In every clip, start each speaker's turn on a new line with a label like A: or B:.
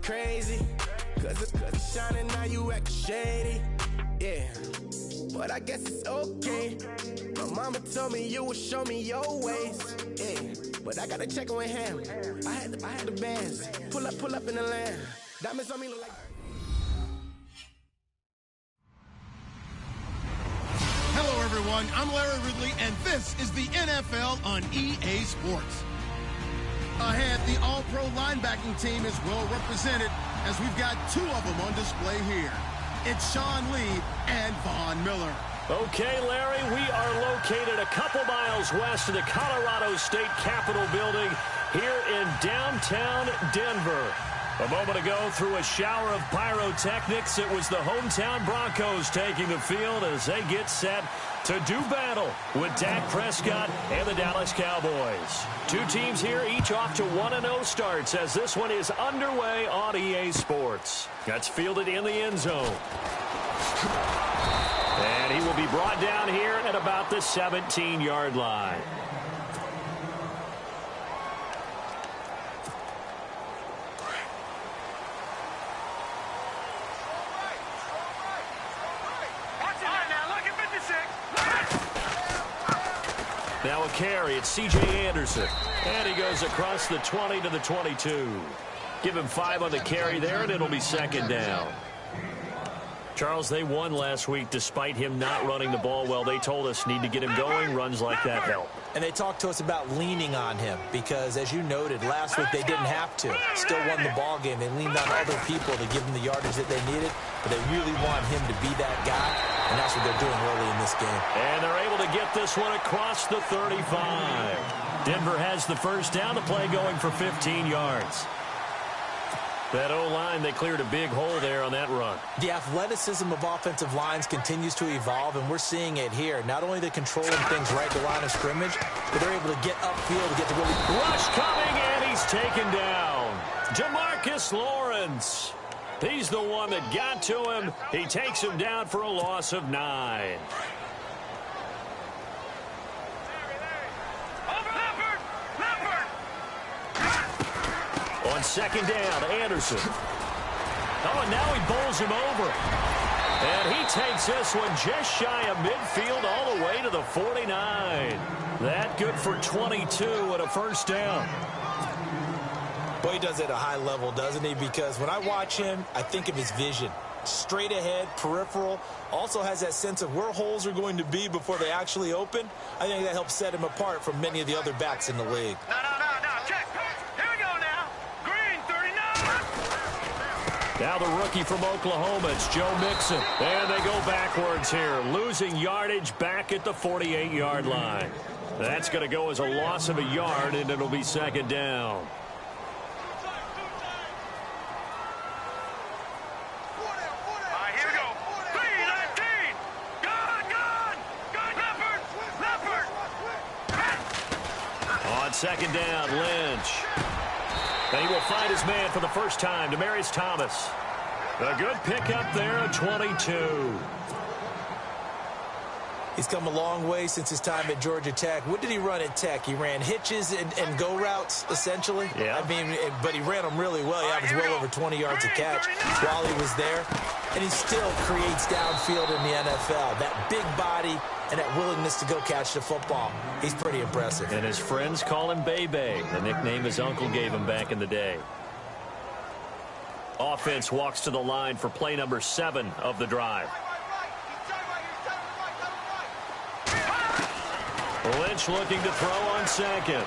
A: crazy. Cause it's shining, now you act shady. Yeah, but I guess it's okay. My mama told me you would show me your ways. Yeah, but I gotta check with him. I had the bands. Pull up in the land. Diamonds on me look like...
B: Hello, everyone. I'm Larry Ridley, and this is the NFL on EA Sports. Ahead, the All-Pro linebacking team is well represented, as we've got two of them on display here. It's Sean Lee and Von Miller.
C: Okay, Larry, we are located a couple miles west of the Colorado State Capitol building here in downtown Denver. A moment ago, through a shower of pyrotechnics, it was the hometown Broncos taking the field as they get set to do battle with Dak Prescott and the Dallas Cowboys. Two teams here, each off to 1-0 starts as this one is underway on EA Sports. That's fielded in the end zone. And he will be brought down here at about the 17-yard line. Now a carry, it's C.J. Anderson. And he goes across the 20 to the 22. Give him 5 on the carry there, and it'll be second down. Charles, they won last week despite him not running the ball well. They told us need to get him going. Runs like that help.
D: And they talked to us about leaning on him because, as you noted, last week they didn't have to. Still won the ball game. They leaned on other people to give them the yardage that they needed, but they really want him to be that guy, and that's what they're doing early in this game.
C: And they're able to get this one across the 35. Denver has the first down. The play going for 15 yards. That O-line, they cleared a big hole there on that run.
D: The athleticism of offensive lines continues to evolve, and we're seeing it here. Not only are they controlling things right at the line of scrimmage, but they're able to get upfield to get to really...
C: Rush coming, and he's taken down. DeMarcus Lawrence. He's the one that got to him. He takes him down for a loss of 9. On second down, Anderson. Oh, and now he bowls him over. And he takes this one just shy of midfield all the way to the 49. That good for 22 and a first down.
D: Boy, he does it at a high level, doesn't he? Because when I watch him, I think of his vision. Straight ahead, peripheral. Also has that sense of where holes are going to be before they actually open. I think that helps set him apart from many of the other backs in the league.
E: No. Check. Here we go now. Green, 39.
C: Now the rookie from Oklahoma, it's Joe Mixon. And they go backwards here, losing yardage back at the 48-yard line. That's going to go as a loss of a yard, and it'll be second down. Second down, Lynch. And he will find his man for the first time, Demaryius Thomas. A good pickup there at 22.
D: He's come a long way since his time at Georgia Tech. What did he run at Tech? He ran hitches and go routes, essentially.
C: Yeah.
D: I mean, but he ran them really well. He averaged well over 20 yards a catch while he was there. And he still creates downfield in the NFL. That big body and that willingness to go catch the football. He's pretty impressive.
C: And his friends call him Bebe, the nickname his uncle gave him back in the day. Offense walks to the line for play number 7 of the drive. Lynch looking to throw on second.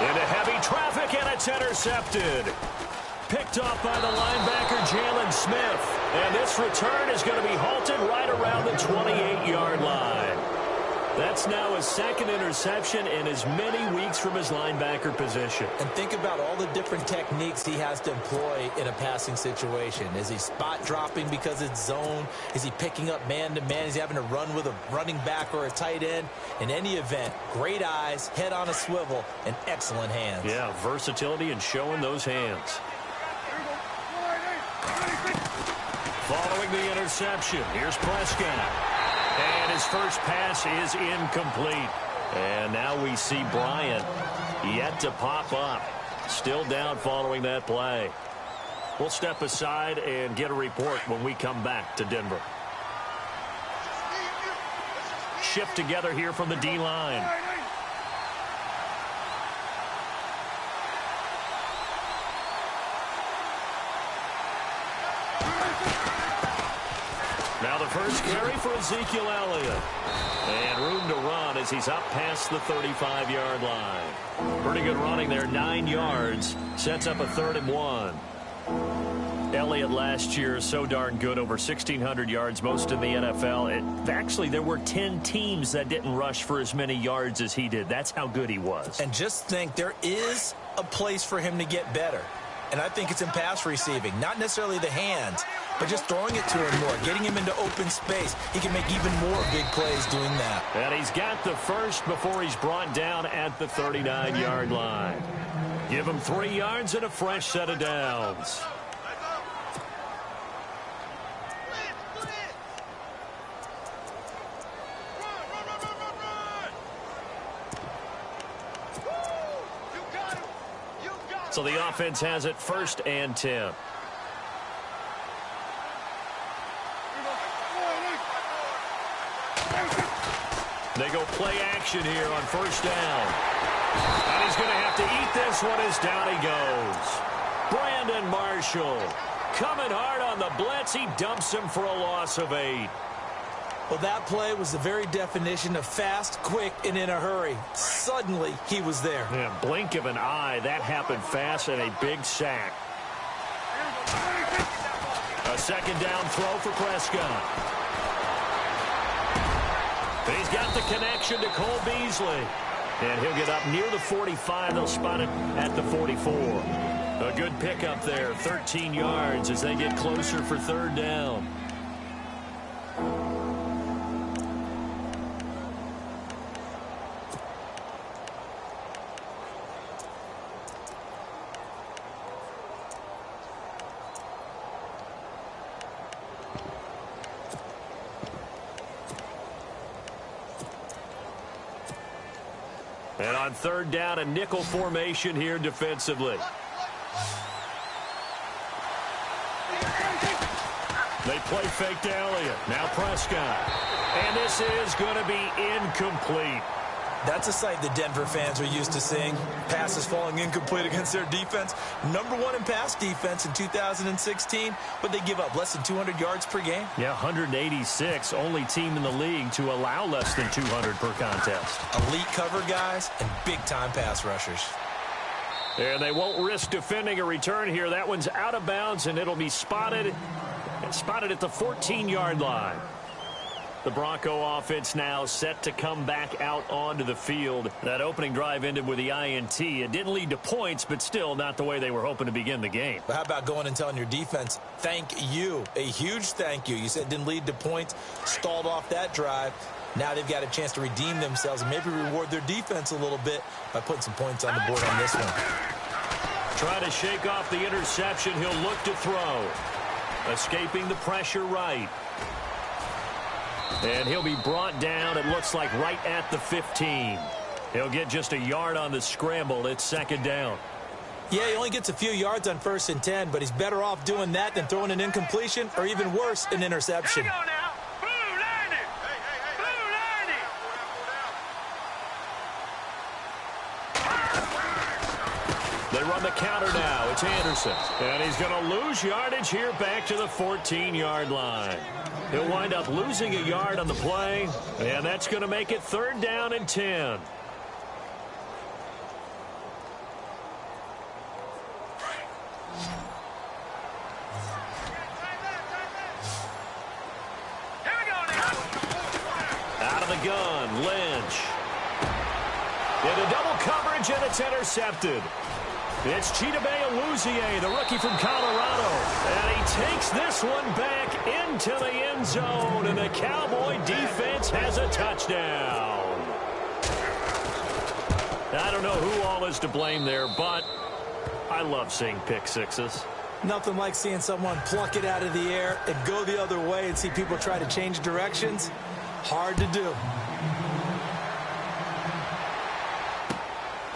C: Into heavy traffic, and it's intercepted. Picked off by the linebacker, Jalen Smith. And this return is going to be halted right around the 28-yard line. That's now his second interception in as many weeks from his linebacker position.
D: And think about all the different techniques he has to employ in a passing situation. Is he spot dropping because it's zone? Is he picking up man-to-man? Is he having to run with a running back or a tight end? In any event, great eyes, head on a swivel, and excellent hands.
C: Yeah, versatility and showing those hands. Following the interception, here's Prescott. And his first pass is incomplete. And now we see Bryant yet to pop up. Still down following that play. We'll step aside and get a report when we come back to Denver. Shift together here from the D-line. Now the first carry for Ezekiel Elliott. And room to run as he's up past the 35-yard line. Pretty good running there, 9 yards. Sets up a 3rd and 1. Elliott last year so darn good, over 1,600 yards, most in the NFL. Actually, there were 10 teams that didn't rush for as many yards as he did. That's how good he was.
D: And just think, there is a place for him to get better. And I think it's in pass receiving. Not necessarily the hands, but just throwing it to him more, getting him into open space. He can make even more big plays doing that.
C: And he's got the first before he's brought down at the 39-yard line. Give him 3 yards and a fresh set of downs. So the offense has it 1st and 10. They go play action here on 1st down. And he's going to have to eat this one as down he goes. Brandon Marshall coming hard on the blitz. He dumps him for a loss of 8.
D: Well, that play was the very definition of fast, quick, and in a hurry. Suddenly, he was there.
C: Yeah, blink of an eye. That happened fast and a big sack. A 2nd down throw for Prescott. He's got the connection to Cole Beasley. And he'll get up near the 45. They'll spot it at the 44. A good pickup there, 13 yards as they get closer for 3rd down. And on 3rd down, a nickel formation here defensively. They play fake to Elliott. Now Prescott. And this is going to be incomplete.
D: That's a sight the Denver fans are used to seeing. Passes falling incomplete against their defense. #1 in pass defense in 2016, but they give up less than 200 yards per game.
C: Yeah, 186. Only team in the league to allow less than 200 per contest.
D: Elite cover guys and big-time pass rushers.
C: And they won't risk defending a return here. That one's out of bounds, and it'll be spotted at the 14-yard line. The Bronco offense now set to come back out onto the field. That opening drive ended with the INT. It didn't lead to points, but still not the way they were hoping to begin the game.
D: But how about going and telling your defense, thank you, a huge thank you. You said it didn't lead to points, stalled off that drive. Now they've got a chance to redeem themselves and maybe reward their defense a little bit by putting some points on the board on this one.
C: Trying to shake off the interception. He'll look to throw. Escaping the pressure right. And he'll be brought down, it looks like, right at the 15. He'll get just a yard on the scramble. It's 2nd down.
D: Yeah, he only gets a few yards on 1st and 10, but he's better off doing that than throwing an incompletion or even worse, an interception.
E: Here we go now. Blue line it. Blue line it.
C: They run the counter now. It's Anderson. And he's going to lose yardage here back to the 14-yard line. He'll wind up losing a yard on the play, and that's going to make it 3rd down and 10.
E: Here we go now.
C: Out of the gun, Lynch. Into double coverage, and it's intercepted. It's Chidobe Awuzie, the rookie from Colorado. And he takes this one back into the end zone, and the Cowboy defense has a touchdown. I don't know who all is to blame there, but I love seeing pick sixes.
D: Nothing like seeing someone pluck it out of the air and go the other way and see people try to change directions. Hard to do.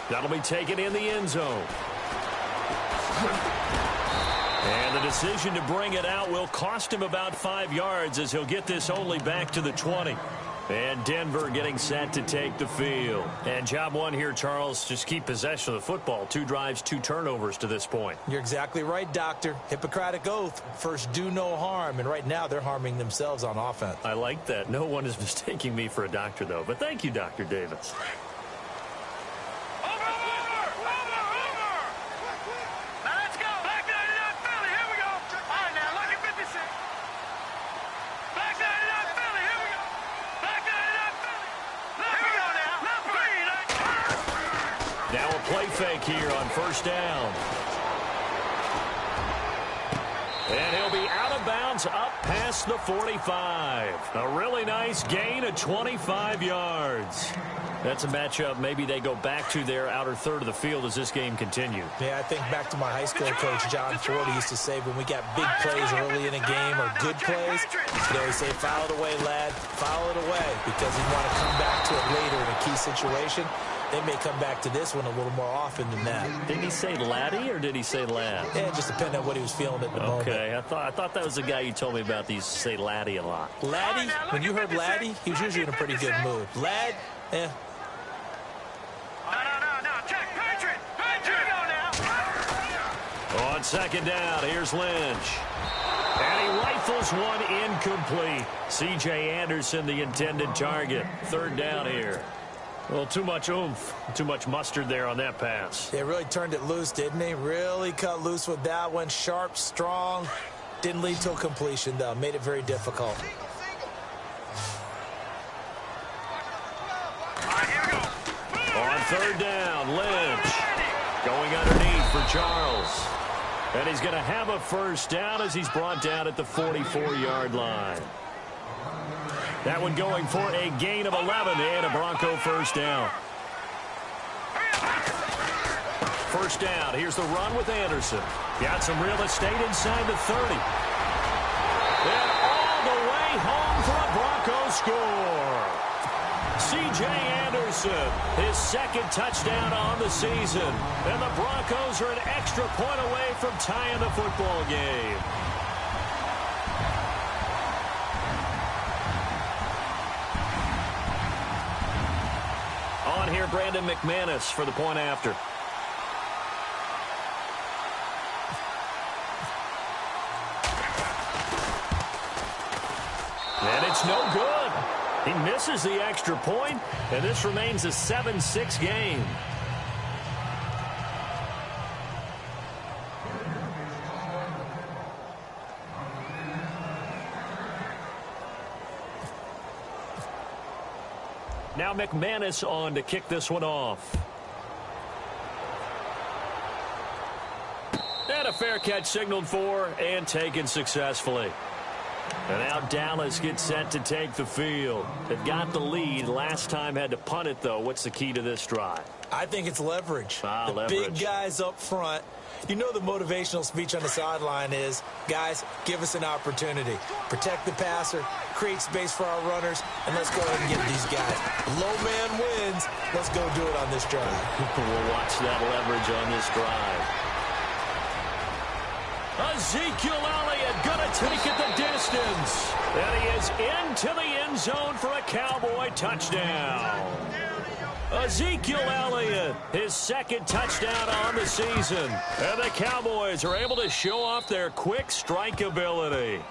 C: That'll be taken in the end zone. And the decision to bring it out will cost him about 5 yards as he'll get this only back to the 20. And Denver getting set to take the field. And job one here, Charles, just keep possession of the football. 2 drives, 2 turnovers to this point.
D: You're exactly right, Doctor. Hippocratic oath. First, do no harm. And right now, they're harming themselves on offense.
C: I like that. No one is mistaking me for a doctor, though. But thank you, Dr. Davis. Play fake here on first down. And he'll be out of bounds up past the 45. A really nice gain of 25 yards. That's a matchup maybe they go back to their outer third of the field as this game continues.
D: Yeah, I think back to my high school coach, John Ford, he used to say when we got big plays early in a game or good plays, he'd always say, foul it away, lad, foul it away, because he'd want to come back to it later in a key situation. They may come back to this one a little more often than that.
C: Did he say laddie or did he say lad?
D: Yeah, it just depended on what he was feeling at the moment.
C: Okay, I thought that was the guy you told me about. He used to say laddie a lot.
D: Laddie, when you heard laddie, he was usually in a pretty good mood. Lad,
E: No. Check. Patriot. Go now.
C: On second down, here's Lynch. And he rifles one incomplete. C.J. Anderson, the intended target. Third down here. Well, too much oomph, too much mustard there on that pass.
D: They really turned it loose, didn't they? Really cut loose with that one. Sharp, strong. Didn't lead to a completion, though. Made it very difficult.
C: On third down, Lynch going underneath for Charles. And he's going to have a first down as he's brought down at the 44-yard line. That one going for a gain of 11 and a Bronco first down. First down. Here's the run with Anderson. Got some real estate inside the 30. And all the way home for a Bronco score. C.J. Anderson, his second touchdown on the season. And the Broncos are an extra point away from tying the football game. On here, Brandon McManus for the point after. And it's no good. He misses the extra point, and this remains a 7-6 game. Now McManus on to kick this one off. And a fair catch signaled for and taken successfully. And now Dallas gets set to take the field. They've got the lead. Last time had to punt it, though. What's the key to this drive?
D: I think it's leverage.
C: Leverage.
D: Big guys up front. You know the motivational speech on the sideline is, guys, give us an opportunity. Protect the passer, create space for our runners, and let's go ahead and get these guys. Low man wins. Let's go do it on this drive.
C: We'll watch that leverage on this drive. Ezekiel Elliott going to take it the distance. And he is into the end zone for a Cowboy touchdown. Ezekiel Elliott, his second touchdown on the season. And the Cowboys are able to show off their quick strike ability.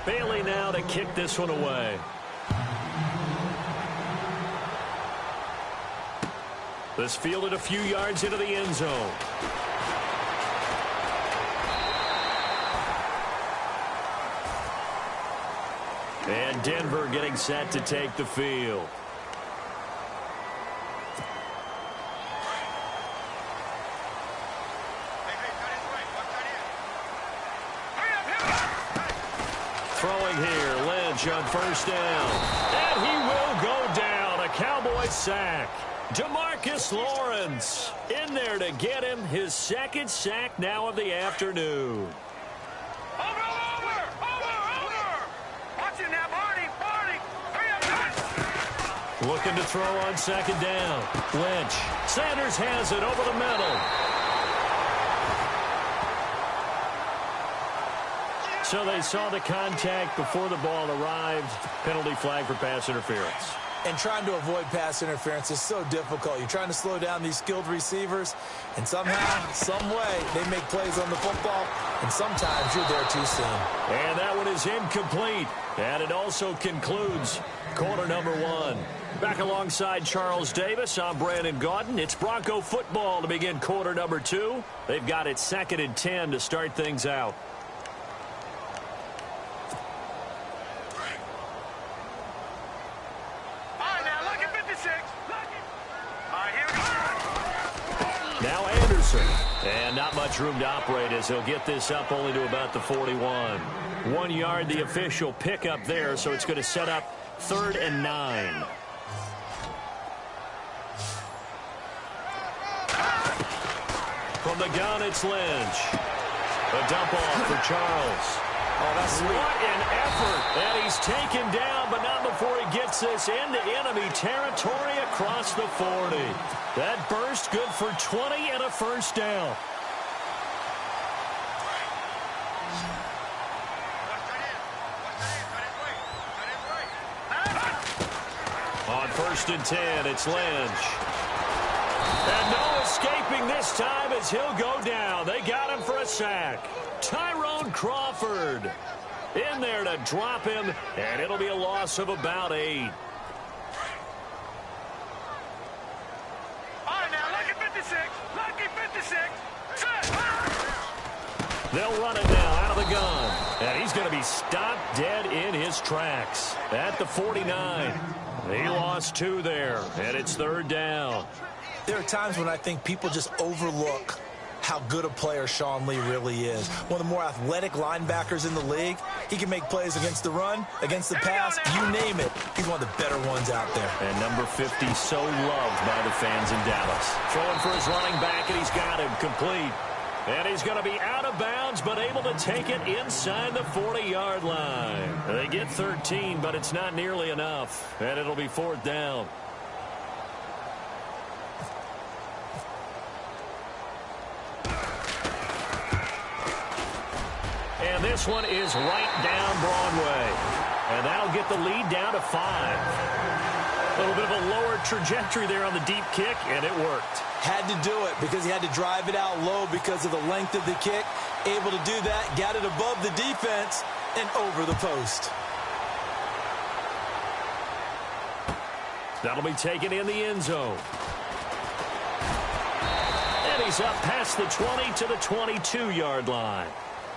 C: Bailey now to kick this one away. This fielded a few yards into the end zone. And Denver getting set to take the field. Throwing here, Lynch on first down. And he will go down. A Cowboy sack. DeMarcus Lawrence in there to get him his second sack now of the afternoon. Looking to throw on second down. Lynch. Sanders has it over the middle. So they saw the contact before the ball arrived. Penalty flag for pass interference.
D: And trying to avoid pass interference is so difficult. You're trying to slow down these skilled receivers, and somehow, some way, they make plays on the football, and sometimes you're there too soon.
C: And that one is incomplete. And it also concludes quarter number one. Back alongside Charles Davis, I'm Brandon Gaudin. It's Bronco football to begin quarter number two. They've got it 2nd and 10 to start things out. Now Anderson. And not much room to operate as he'll get this up only to about the 41. 1 yard, the official pickup there, so it's going to set up 3rd and 9. From the gun, it's Lynch. A dump off for Charles.
D: Oh, that's sweet.
C: What an effort. And he's taken down, but not before he gets this into enemy territory across the 40. That burst good for 20 and a first down. On 1st and 10, it's Lynch. And no escaping this time as he'll go down. They got him for a sack. Tyrone Crawford in there to drop him, and it'll be a loss of about 8.
E: All right, now, lucky 56. Lucky 56.
C: They'll run it now out of the gun. And he's going to be stopped dead in his tracks at the 49. He lost 2 there, and it's 3rd down.
D: There are times when I think people just overlook how good a player Sean Lee really is. One of the more athletic linebackers in the league. He can make plays against the run, against the pass, you name it. He's one of the better ones out there.
C: And number 50 so loved by the fans in Dallas. Throwing for his running back, and he's got him complete. And he's going to be out of bounds, but able to take it inside the 40-yard line. They get 13, but it's not nearly enough. And it'll be 4th down. And this one is right down Broadway. And that'll get the lead down to 5. A little bit of a lower trajectory there on the deep kick, and it worked.
D: Had to do it because he had to drive it out low because of the length of the kick. Able to do that, got it above the defense and over the post.
C: That'll be taken in the end zone. And he's up past the 20 to the 22-yard line.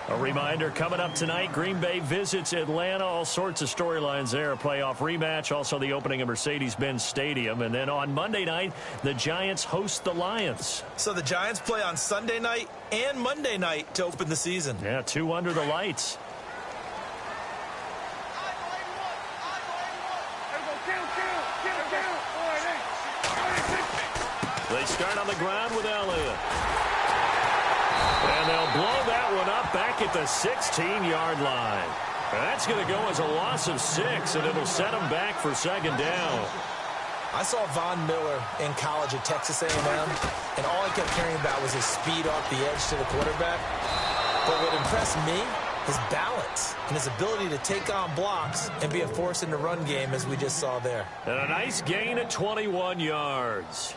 C: A reminder, coming up tonight, Green Bay visits Atlanta. All sorts of storylines there. A playoff rematch, also the opening of Mercedes-Benz Stadium. And then on Monday night, the Giants host the Lions.
D: So the Giants play on Sunday night and Monday night to open the season.
C: Yeah, 2 under the lights. They start on the ground with Elliott. And they'll blow that one up back at the 16-yard line. And that's going to go as a loss of 6, and it'll set them back for 2nd down.
D: I saw Von Miller in college at Texas A&M, and all I kept hearing about was his speed off the edge to the quarterback. But what impressed me, his balance and his ability to take on blocks and be a force in the run game, as we just saw there.
C: And a nice gain at 21 yards.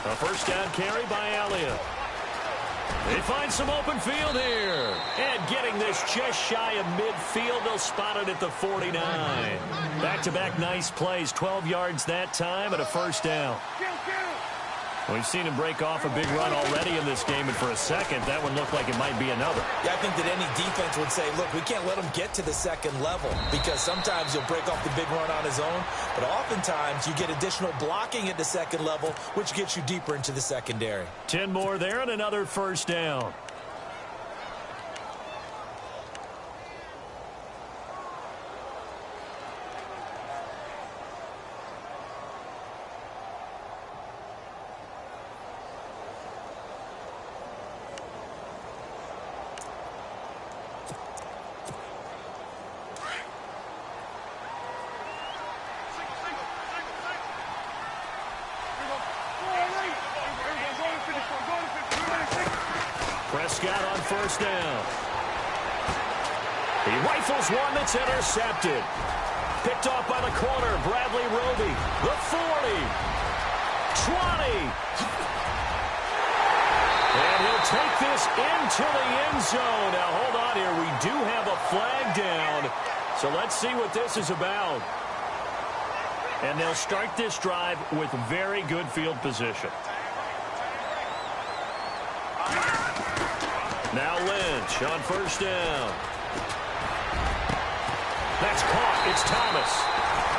C: A first down carry by Elliott. They find some open field here. And getting this just shy of midfield, they'll spot it at the 49. Back-to-back nice plays, 12 yards that time and a first down. We've seen him break off a big run already in this game, and for a second, that one looked like it might be another.
D: Yeah, I think that any defense would say, look, we can't let him get to the second level, because sometimes he'll break off the big run on his own, but oftentimes you get additional blocking at the second level, which gets you deeper into the secondary.
C: 10 more there and another first down. Prescott on first down. He rifles one that's intercepted. Picked off by the corner, Bradley Roby. The 40. 20. And he'll take this into the end zone. Now, hold on here. We do have a flag down. So let's see what this is about. And they'll start this drive with very good field position. Now Lynch on first down. That's caught. It's Thomas.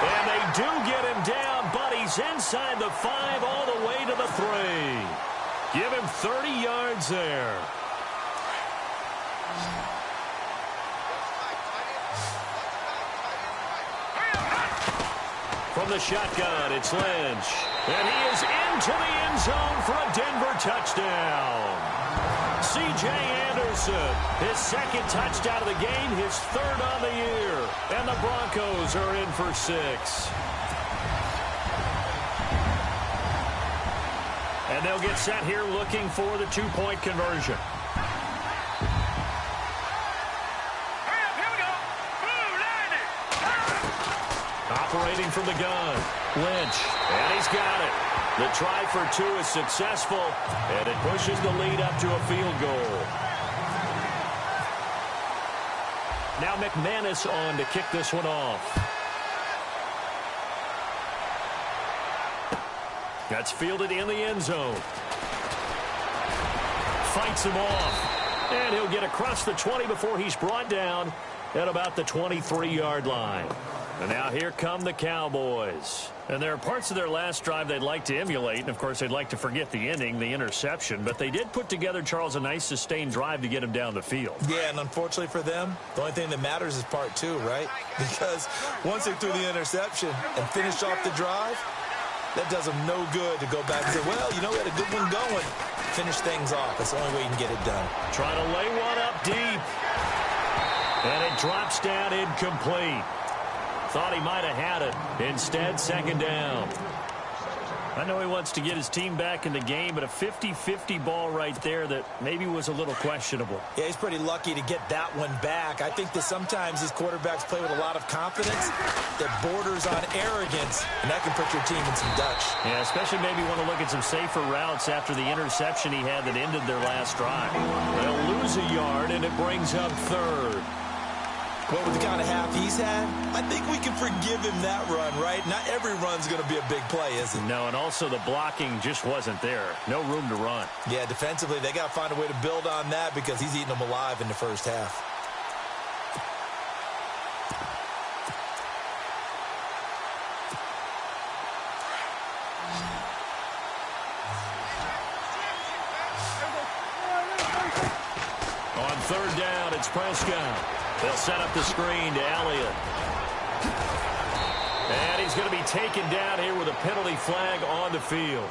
C: And they do get him down, but he's inside the 5 all the way to the 3. Give him 30 yards there. From the shotgun, it's Lynch. And he is into the end zone for a Denver touchdown. C.J. Anderson, his second touchdown of the game, his third on the year. And the Broncos are in for 6. And they'll get set here looking for the 2-point conversion. Operating from the gun, Lynch, and he's got it. The try for 2 is successful, and it pushes the lead up to a field goal. Now McManus on to kick this one off. That's fielded in the end zone. Fights him off, and he'll get across the 20 before he's brought down at about the 23-yard line. And now here come the Cowboys. And there are parts of their last drive they'd like to emulate. And, of course, they'd like to forget the ending, the interception. But they did put together, Charles, a nice sustained drive to get him down the field.
D: Yeah, and unfortunately for them, the only thing that matters is part 2, right? Because once they threw the interception and finished off the drive, that does them no good to go back and say, well, you know, we had a good one going. Finish things off. That's the only way you can get it done.
C: Trying to lay one up deep. And it drops down incomplete. Thought he might have had it. Instead, second down. I know he wants to get his team back in the game, but a 50-50 ball right there that maybe was a little questionable.
D: Yeah, he's pretty lucky to get that one back. I think that sometimes these quarterbacks play with a lot of confidence that borders on arrogance, and that can put your team in some Dutch.
C: Yeah, especially maybe want to look at some safer routes after the interception he had that ended their last drive. They'll lose a yard, and it brings up third.
D: Well, with the kind of half he's had, I think we can forgive him that run, right? Not every run's going to be a big play, is it?
C: No, and also the blocking just wasn't there. No room to run.
D: Yeah, defensively, they got to find a way to build on that because he's eating them alive in the first half.
C: On third down, it's Prescott. They'll set up the screen to Elliott. And he's going to be taken down here with a penalty flag on the field.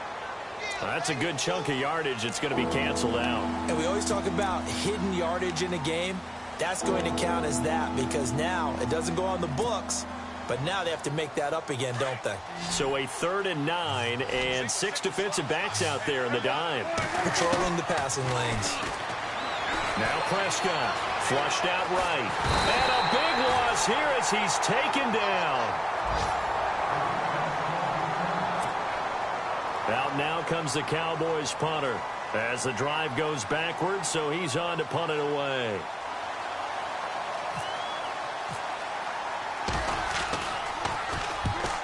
C: That's a good chunk of yardage. It's going to be canceled out.
D: And we always talk about hidden yardage in a game. That's going to count as that because now it doesn't go on the books, but now they have to make that up again, don't they?
C: So a 3rd and 9 and 6 defensive backs out there in the dime.
D: Patrolling the passing lanes.
C: Now Prescott, flushed out right. And a big loss here as he's taken down. Out now comes the Cowboys punter as the drive goes backwards, so he's on to punt it away.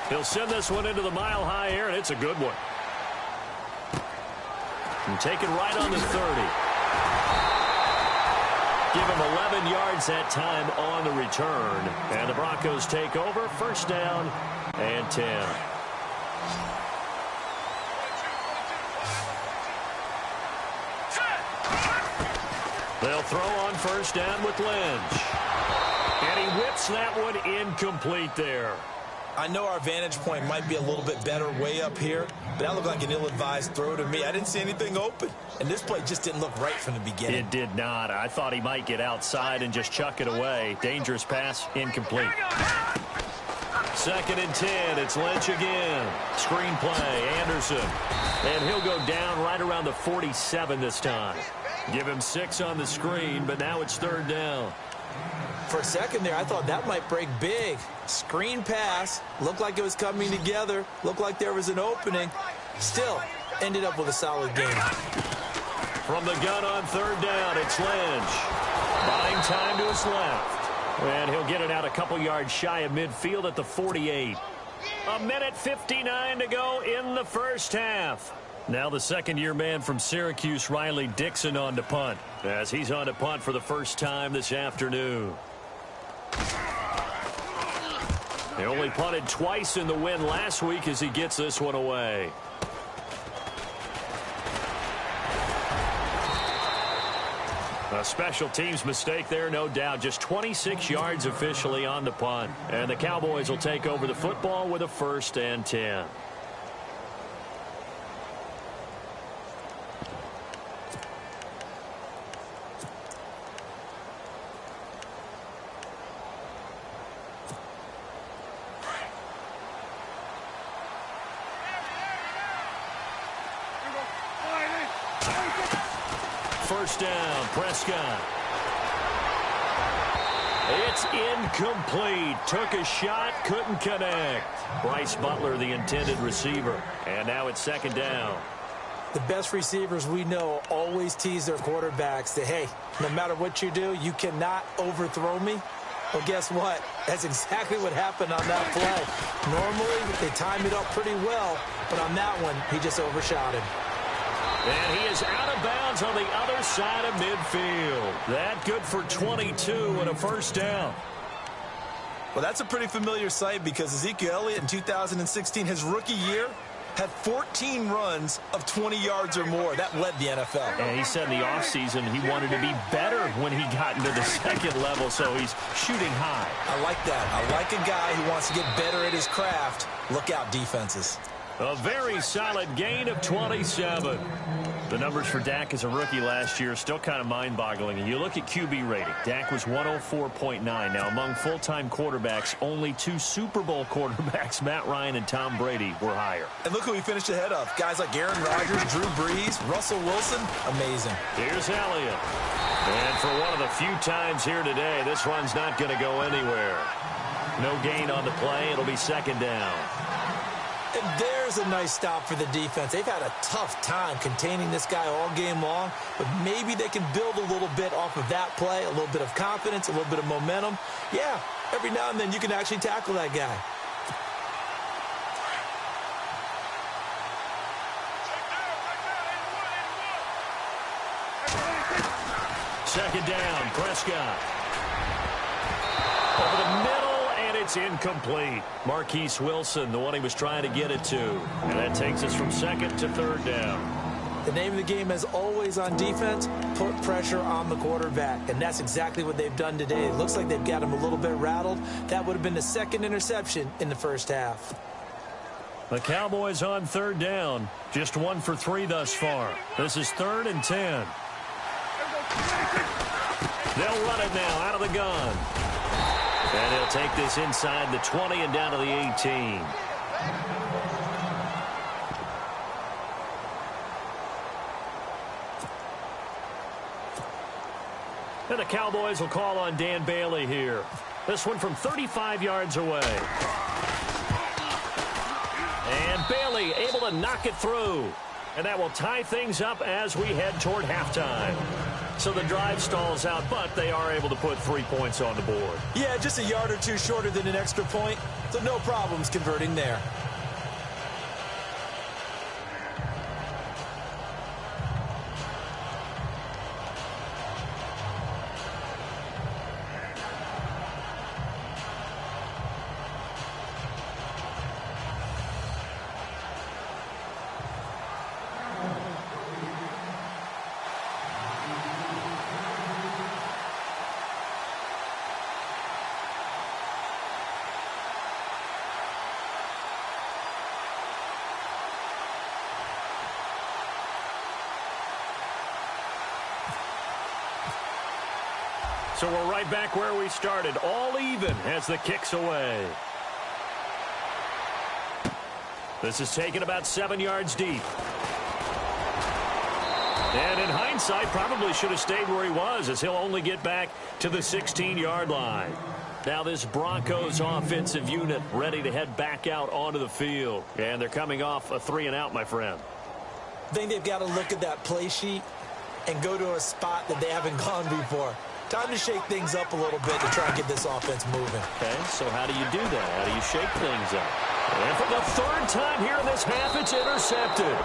C: He'll send this one into the mile-high air, and it's a good one. And taken right on the 30. Give him 11 yards that time on the return. And the Broncos take over. First down and 10. They'll throw on first down with Lynch. And he whips that one incomplete there.
D: I know our vantage point might be a little bit better way up here, but that looked like an ill-advised throw to me. I didn't see anything open, and this play just didn't look right from the beginning.
C: It did not. I thought he might get outside and just chuck it away. Dangerous pass, incomplete. 2nd and 10. It's Lynch again. Screen play, Anderson. And he'll go down right around the 47 this time. Give him 6 on the screen, but now it's 3rd down.
D: For a second there, I thought that might break big. Screen pass. Looked like it was coming together. Looked like there was an opening. Still, ended up with a solid game.
C: From the gun on 3rd down, it's Lynch. Buying time to his left. And he'll get it out a couple yards shy of midfield at the 48. 1:59 to go in the first half. Now the second-year man from Syracuse, Riley Dixon, on to punt, as he's on to punt for the first time this afternoon. He only punted twice in the win last week as he gets this one away. A special teams mistake there, no doubt. Just 26 yards officially on the punt. And the Cowboys will take over the football with a 1st and 10. First down, Prescott. It's incomplete. Took a shot, couldn't connect. Bryce Butler, the intended receiver. And now it's 2nd down.
D: The best receivers we know always tease their quarterbacks that, hey, no matter what you do, you cannot overthrow me. Well, guess what? That's exactly what happened on that play. Normally, they time it up pretty well, but on that one, he just overshot him.
C: And he is out of bounds on the other side of midfield. That good for 22 and a 1st down.
D: Well, that's a pretty familiar sight because Ezekiel Elliott in 2016, his rookie year, had 14 runs of 20 yards or more. That led the NFL.
C: And he said in the offseason he wanted to be better when he got into the 2nd level, so he's shooting high.
D: I like that. I like a guy who wants to get better at his craft. Look out, defenses.
C: A very solid gain of 27. The numbers for Dak as a rookie last year are still kind of mind-boggling. And you look at QB rating. Dak was 104.9. Now, among full-time quarterbacks, only 2 Super Bowl quarterbacks, Matt Ryan and Tom Brady, were higher.
D: And look who he finished ahead of. Guys like Aaron Rodgers, Drew Brees, Russell Wilson. Amazing.
C: Here's Elliott. And for one of the few times here today, this one's not going to go anywhere. No gain on the play. It'll be 2nd down.
D: And there's a nice stop for the defense. They've had a tough time containing this guy all game long, but maybe they can build a little bit off of that play, a little bit of confidence, a little bit of momentum. Yeah, every now and then you can actually tackle that guy.
C: Second down, Prescott. Over the middle. It's incomplete. Marquise Wilson, the one he was trying to get it to. And that takes us from 2nd to 3rd down.
D: The name of the game, as always on defense, put pressure on the quarterback. And that's exactly what they've done today. It looks like they've got him a little bit rattled. That would have been the 2nd interception in the first half.
C: The Cowboys on 3rd down. Just 1 for 3 thus far. This is 3rd and 10. They'll run it now out of the gun. And he'll take this inside the 20 and down to the 18. And the Cowboys will call on Dan Bailey here. This one from 35 yards away. And Bailey able to knock it through. And that will tie things up as we head toward halftime. So the drive stalls out, but they are able to put 3 points on the board.
D: Yeah, just a yard or two shorter than an extra point, so no problems converting there.
C: So we're right back where we started, all even as the kick's away. This is taken about 7 yards deep. And in hindsight, hindsight, probably should have stayed where he was, as he'll only get back to the 16-yard line. Now this Broncos offensive unit ready to head back out onto the field. And they're coming off a 3-and-out, my friend.
D: I think they've got to look at that play sheet and go to a spot that they haven't gone before. Time to shake things up a little bit to try and get this offense moving.
C: Okay, so how do you do that? How do you shake things up? And for the third time here in this half, it's intercepted.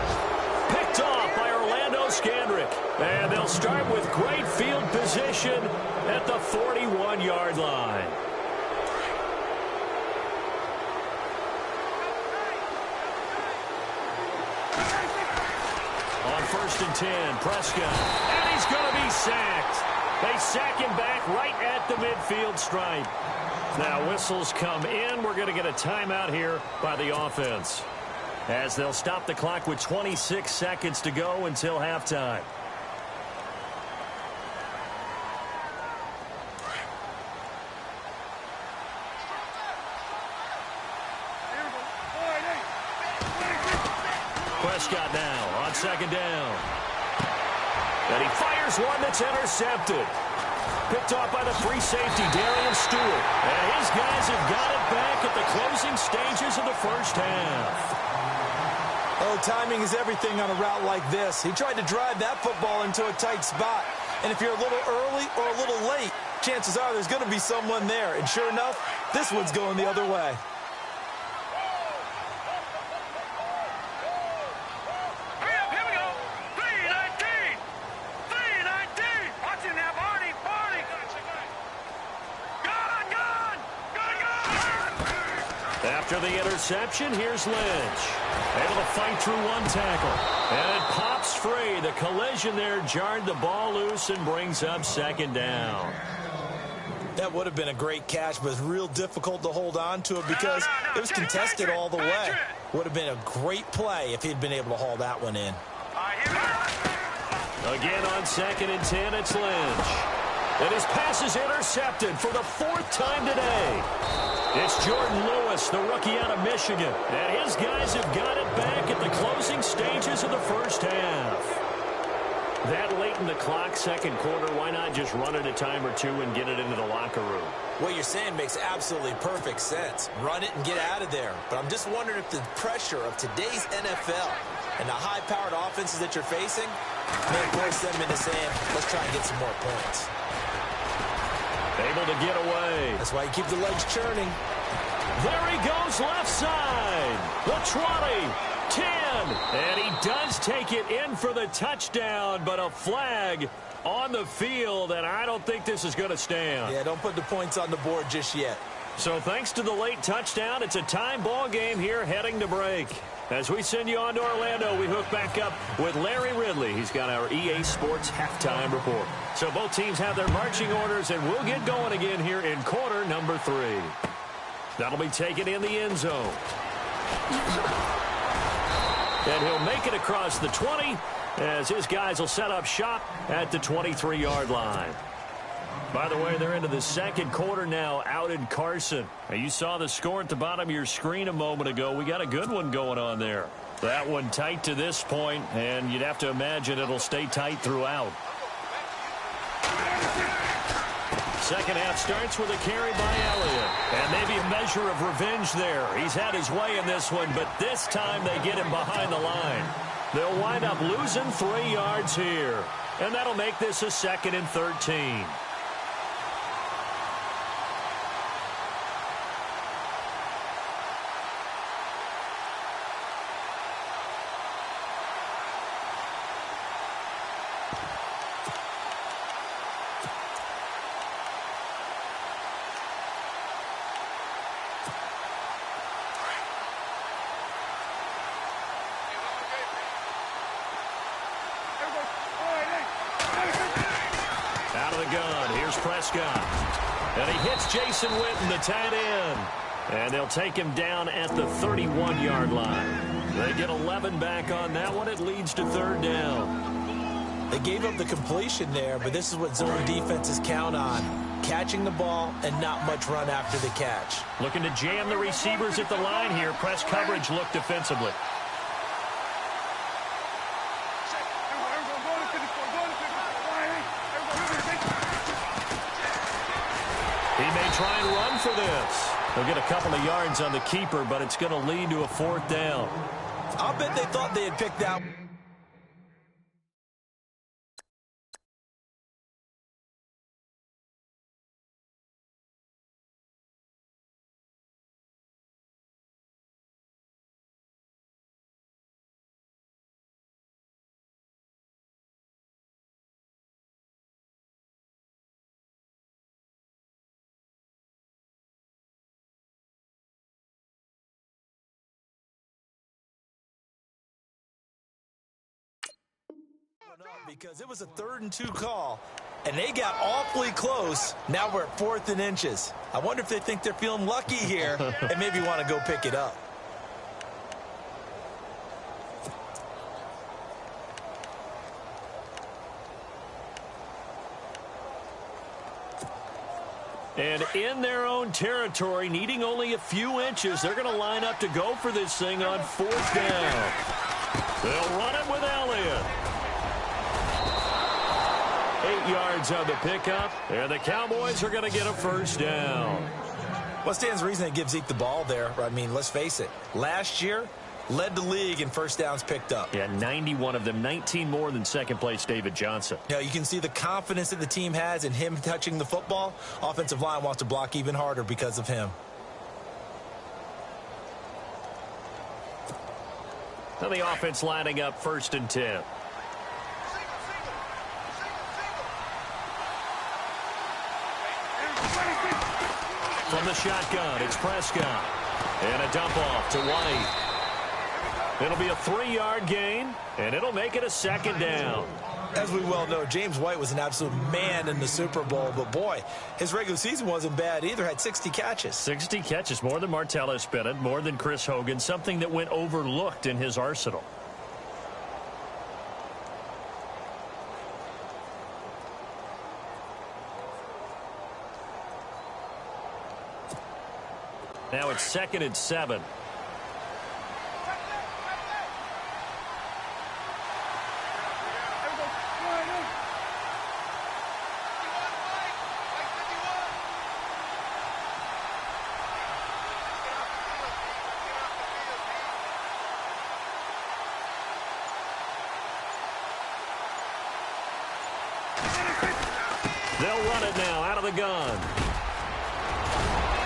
C: Picked off by Orlando Scandrick. And they'll start with great field position at the 41-yard line. On 1st and 10, Prescott. And he's going to be sacked. They sack him back right at the midfield stripe. Now whistles come in. We're going to get a timeout here by the offense, as they'll stop the clock with 26 seconds to go until halftime. Prescott now on 2nd down. And he fires one that's intercepted. Picked off by the free safety, Darian Stewart. And his guys have got it back at the closing stages of the first half.
D: Oh, timing is everything on a route like this. He tried to drive that football into a tight spot. And if you're a little early or a little late, chances are there's going to be someone there. And sure enough, this one's going the other way.
C: After the interception, here's Lynch. Able to fight through one tackle. And it pops free. The collision there jarred the ball loose and brings up 2nd down.
D: That would have been a great catch, but it's real difficult to hold on to it because it was contested all the way. Would have been a great play if he'd been able to haul that one in.
C: Again on 2nd and 10, it's Lynch. And his pass is intercepted for the 4th time today. It's Jordan Lewis, the rookie out of Michigan. And his guys have got it back at the closing stages of the first half. That late in the clock, 2nd quarter, why not just run it a time or two and get it into the locker room?
D: What you're saying makes absolutely perfect sense. Run it and get out of there. But I'm just wondering if the pressure of today's NFL and the high-powered offenses that you're facing may force them into saying, let's try and get some more points.
C: Able to get away.
D: That's why you keep the legs churning.
C: There he goes left side. The 20, 10. And he does take it in for the touchdown, but a flag on the field, and I don't think this is going to stand.
D: Yeah, don't put the points on the board just yet.
C: So thanks to the late touchdown, it's a time ball game here heading to break. As we send you on to Orlando, we hook back up with Larry Ridley. He's got our EA Sports halftime report. So both teams have their marching orders, and we'll get going again here in quarter number 3. That'll be taken in the end zone. And he'll make it across the 20 as his guys will set up shop at the 23-yard line. By the way, they're into the 2nd quarter now out in Carson. Now, you saw the score at the bottom of your screen a moment ago. We got a good one going on there. That one tight to this point, and you'd have to imagine it'll stay tight throughout. 2nd half starts with a carry by Elliott. And maybe a measure of revenge there. He's had his way in this one, but this time they get him behind the line. They'll wind up losing 3 yards here. And that'll make this a 2nd and 13. Prescott. And he hits Jason Witten, the tight end. And they'll take him down at the 31-yard line. They get 11 back on that one. It leads to 3rd down.
D: They gave up the completion there, but this is what zone defenses count on. Catching the ball and not much run after the catch.
C: Looking to jam the receivers at the line here. Press coverage look defensively. try and run for this. They'll get a couple of yards on the keeper, but it's going to lead to a 4th down.
D: I'll bet they thought they had picked that. Because it was a 3rd and 2 call, and they got awfully close. Now we're at 4th and inches. I wonder if they think they're feeling lucky here and maybe want to go pick it up.
C: And in their own territory, needing only a few inches, they're going to line up to go for this thing on 4th down. They'll run it with Elliott. 8 yards on the pickup, and the Cowboys are going to get a 1st down.
D: What stands to reason to give Zeke the ball there? I mean, let's face it. Last year, led the league in 1st downs picked up.
C: Yeah, 91 of them, 19 more than second-place David Johnson.
D: Now, you can see the confidence that the team has in him touching the football. Offensive line wants to block even harder because of him.
C: Now the offense lining up 1st and 10. From the shotgun, it's Prescott. And a dump off to White. It'll be a 3-yard gain, and it'll make it a 2nd down.
D: As we well know, James White was an absolute man in the Super Bowl, but boy, his regular season wasn't bad either. Had 60 catches.
C: 60 catches, more than Martellus Bennett, more than Chris Hogan, something that went overlooked in his arsenal. Now it's 2nd and 7. They'll run it now out of the gun.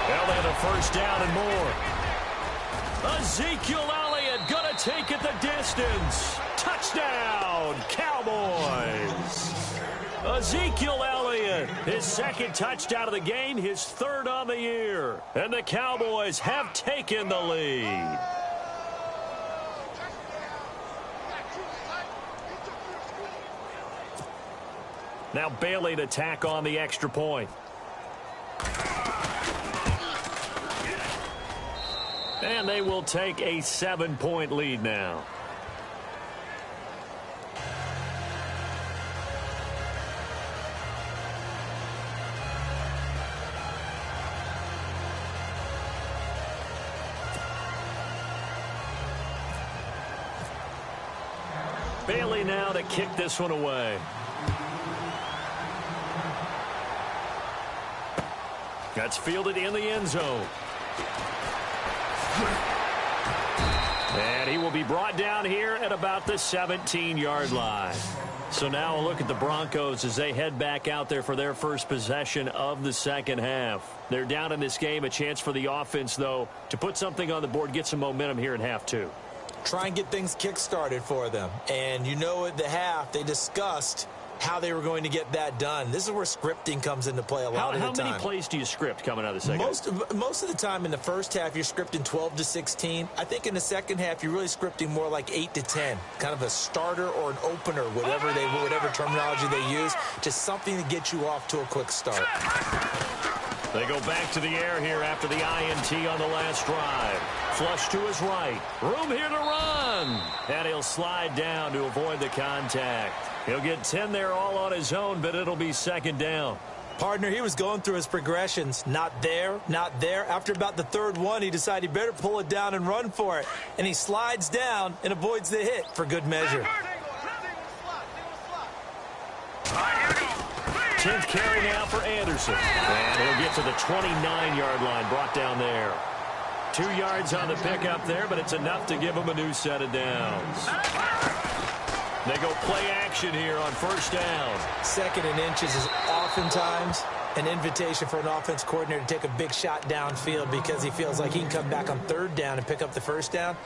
C: Elliott a 1st down and more. Ezekiel Elliott going to take it the distance. Touchdown, Cowboys. Ezekiel Elliott, his 2nd touchdown of the game, his 3rd on the year. And the Cowboys have taken the lead. Now Bailey to tack on the extra point. And they will take a 7-point lead now. Bailey now to kick this one away. That's fielded in the end zone. And he will be brought down here at about the 17-yard line. So now a look at the Broncos as they head back out there for their first possession of the 2nd half. They're down in this game. A chance for the offense, though, to put something on the board, get some momentum here in half 2.
D: Try and get things kick-started for them. And you know at the half, they discussed how they were going to get that done. This is where scripting comes into play a lot of the time.
C: How many plays do you script coming out of the 2nd?
D: Most of the time in the first half, you're scripting 12 to 16. I think in the 2nd half, you're really scripting more like 8 to 10. Kind of a starter or an opener, whatever terminology they use. Just something to get you off to a quick start.
C: They go back to the air here after the INT on the last drive. Flush to his right. Room here to run. And he'll slide down to avoid the contact. He'll get 10 there all on his own, but it'll be 2nd down.
D: Partner, he was going through his progressions. Not there, not there. After about the 3rd one, he decided he better pull it down and run for it. And he slides down and avoids the hit for good measure.
C: 10th carry now for Anderson. And he'll get to the 29-yard line, brought down there. 2 yards on the pickup there, but it's enough to give him a new set of downs. They go play action here on first down. 2nd and inches is oftentimes an invitation for an offense coordinator to take a big shot downfield because he feels like he can come back on 3rd down and pick up the first down.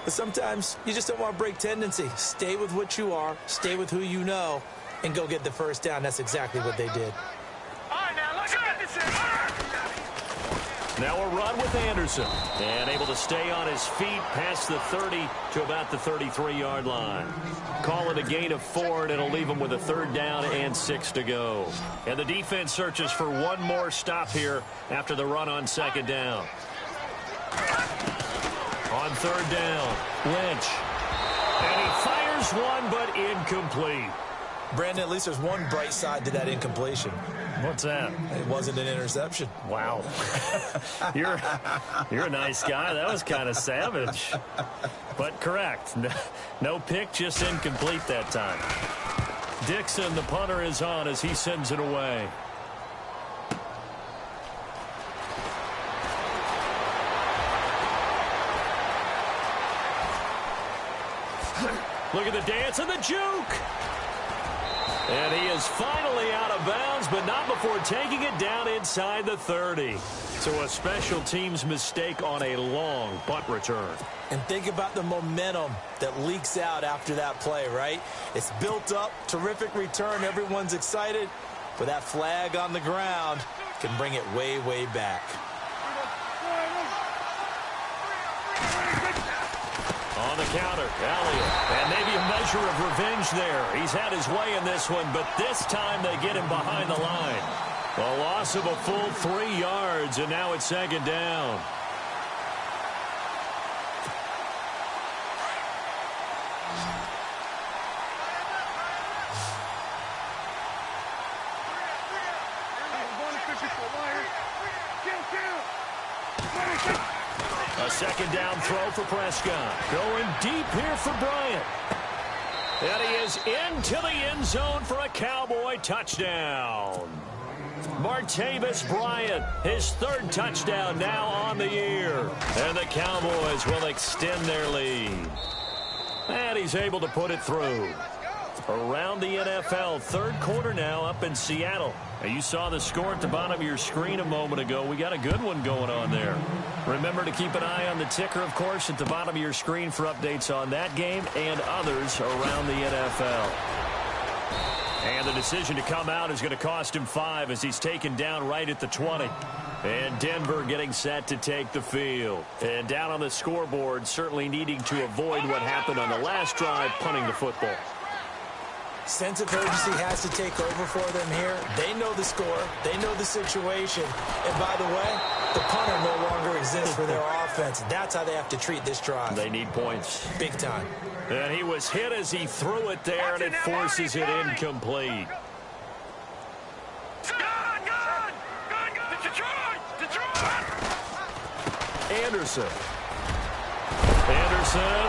C: But sometimes you just don't want to break tendency. Stay with what you are, stay with who you know, and go get the first down. That's exactly what they did.
E: All right, now, look at this.
C: Now a run with Anderson. And able to stay on his feet past the 30 to about the 33-yard line. Call it a gain of 4, and it'll leave him with a 3rd down and 6 to go. And the defense searches for one more stop here after the run on 2nd down. On 3rd down, Lynch. And he fires one, but incomplete.
D: Brandon, at least there's one bright side to that incompletion.
C: What's that?
D: It wasn't an interception.
C: Wow. You're a nice guy. That was kind of savage. But correct. No pick, just incomplete that time. Dixon, the punter, is on as he sends it away. Look at the dance and the juke. And he is finally out of bounds, but not before taking it down inside the 30. So a special teams mistake on a long punt return.
D: And think about the momentum that leaks out after that play, right? It's built up, terrific return, everyone's excited. But that flag on the ground can bring it way, way back.
C: On the counter, Elliott. And maybe a measure of revenge there. He's had his way in this one, but this time they get him behind the line. A loss of a full 3 yards, and now it's 2nd down. A 2nd down throw for Prescott. Going deep here for Bryant. And he is into the end zone for a Cowboy touchdown. Martavis Bryant, his 3rd touchdown now on the year. And the Cowboys will extend their lead. And he's able to put it through. Around the NFL, 3rd quarter now up in Seattle. Now you saw the score at the bottom of your screen a moment ago. We got a good one going on there. Remember to keep an eye on the ticker, of course, at the bottom of your screen for updates on that game and others around the NFL. And the decision to come out is going to cost him 5 as he's taken down right at the 20. And Denver getting set to take the field. And down on the scoreboard, certainly needing to avoid what happened on the last drive, punting the football.
D: Sense of urgency has to take over for them here. They know the score. They know the situation. And by the way, the punter no longer exists for their offense. That's how they have to treat this drive.
C: They need points.
D: Big time.
C: And he was hit as he threw it there, and it forces it incomplete. Anderson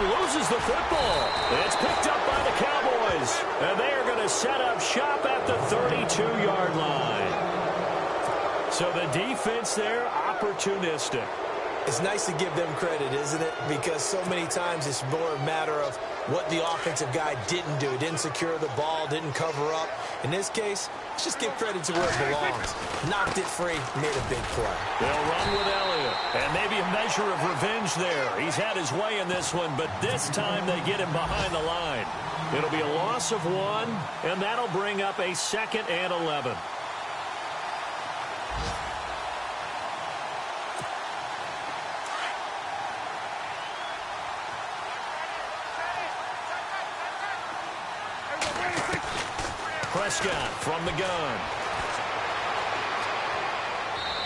C: loses the football. It's picked up by the Cowboys. And they are going to set up shop at the 32-yard line. So the defense there, opportunistic.
D: It's nice to give them credit, isn't it? Because so many times it's more a matter of what the offensive guy didn't do. Didn't secure the ball, didn't cover up. In this case, let's just give credit to where it belongs. Knocked it free, made a big play.
C: They'll run with Elliott. And maybe a measure of revenge there. He's had his way in this one, but this time they get him behind the line. It'll be a loss of 1, and that'll bring up a 2nd and 11. Prescott from the gun.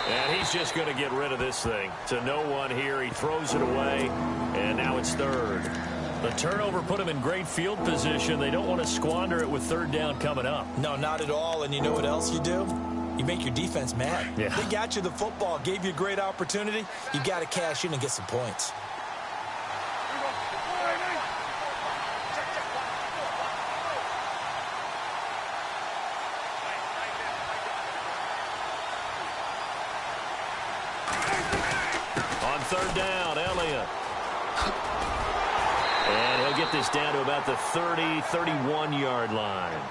C: And he's just going to get rid of this thing. To no one here. He throws it away, and now it's 3rd. The turnover put him in great field position. They don't want to squander it with 3rd down coming up.
D: No, not at all. And you know what else you do? You make your defense mad.
C: Yeah.
D: They got you the football, gave you a great opportunity. You got to cash in and get some points.
C: third down. Elliott. And he'll get this down to about the 30, 31-yard line.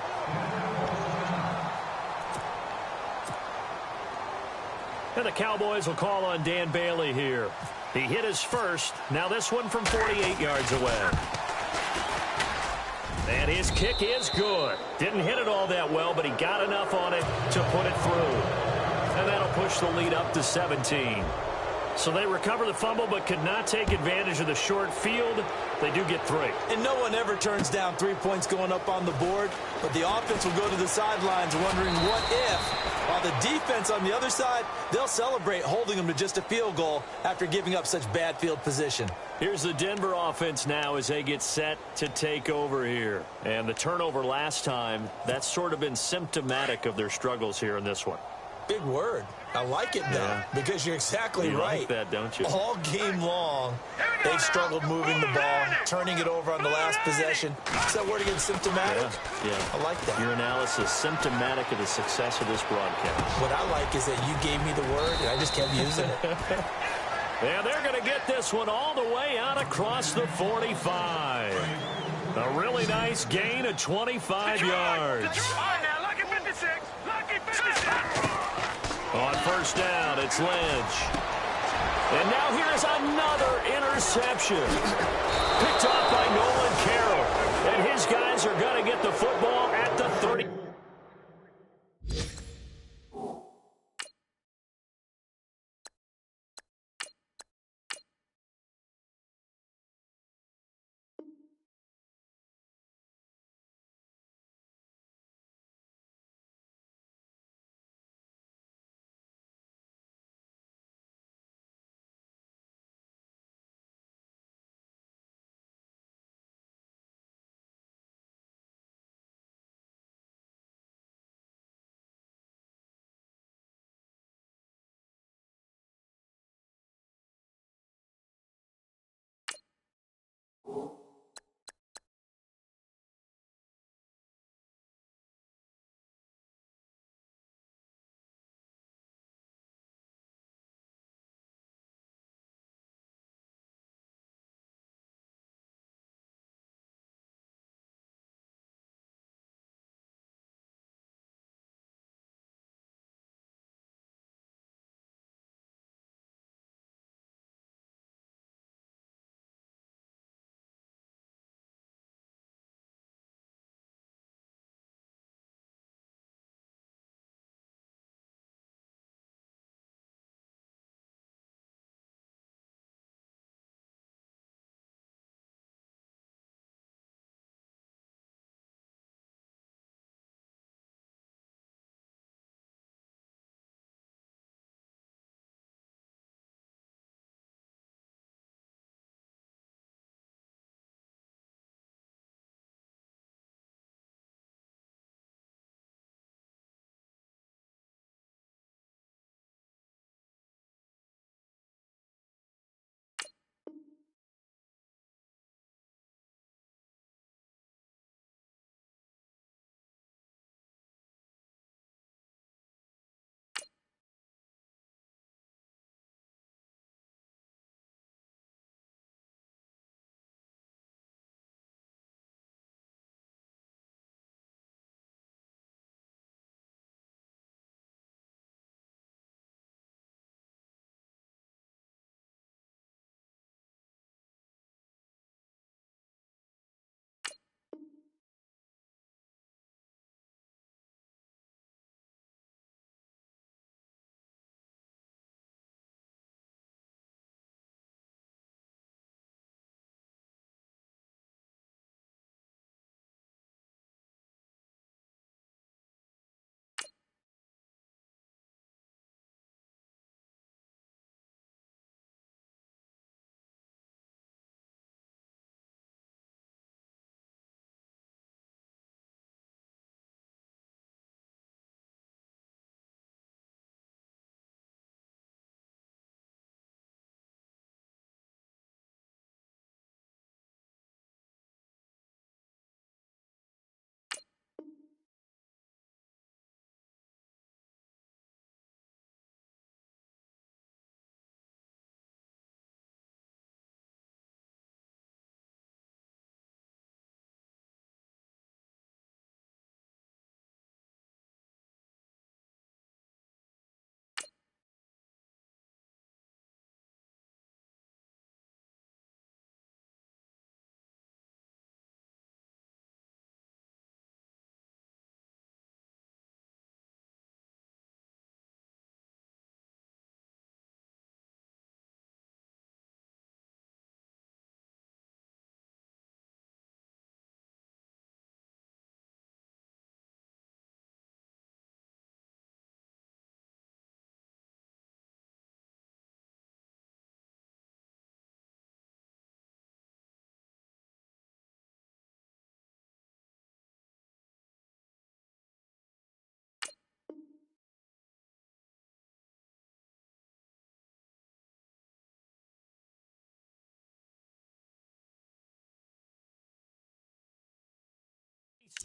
C: And the Cowboys will call on Dan Bailey here. He hit his first. Now this one from 48 yards away. And his kick is good. Didn't hit it all that well, but he got enough on it to put it through. And that'll push the lead up to 17. So they recover the fumble but could not take advantage of the short field. They do get 3.
D: And no one ever turns down 3 points going up on the board, but the offense will go to the sidelines wondering what if, while the defense on the other side, they'll celebrate holding them to just a field goal after giving up such bad field position.
C: Here's the Denver offense now as they get set to take over here. And the turnover last time, that's sort of been symptomatic of their struggles here in this one.
D: Big word. I like it, though, because you're exactly right.
C: Like that, don't you?
D: All game long, they've struggled moving the ball, turning it over on the last possession. Is that word again, symptomatic?
C: Yeah.
D: I like that.
C: Your analysis, symptomatic of the success of this broadcast.
D: What I like is that you gave me the word, and I just kept using it.
C: And they're going to get this one all the way out across the 45. A really nice gain of 25 yards.
E: Now, lucky 56. Lucky 56.
C: On first down, it's Lynch. And now here's another interception. Picked off by Nolan Carroll. And his guys are going to get the football at the 30.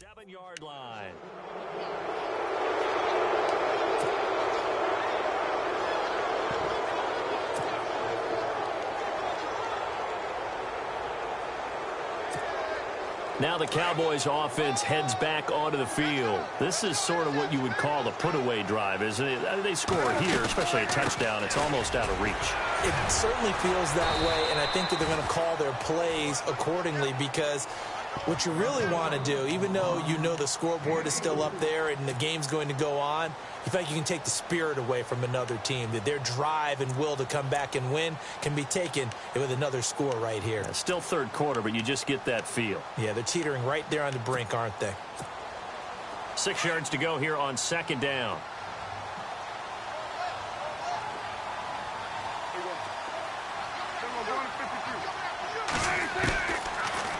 C: 7-yard line. Now the Cowboys offense heads back onto the field. This is sort of what you would call a put-away drive, isn't it? They score here, especially a touchdown. It's almost out of reach.
D: It certainly feels that way, and I think that they're going to call their plays accordingly, because what you really want to do, even though you know the scoreboard is still up there and the game's going to go on, you feel like you can take the spirit away from another team, that their drive and will to come back and win can be taken with another score right here.
C: Yeah, still third quarter, but you just get that feel.
D: Yeah, they're teetering right there on the brink, aren't they?
C: 6 yards to go here on second down.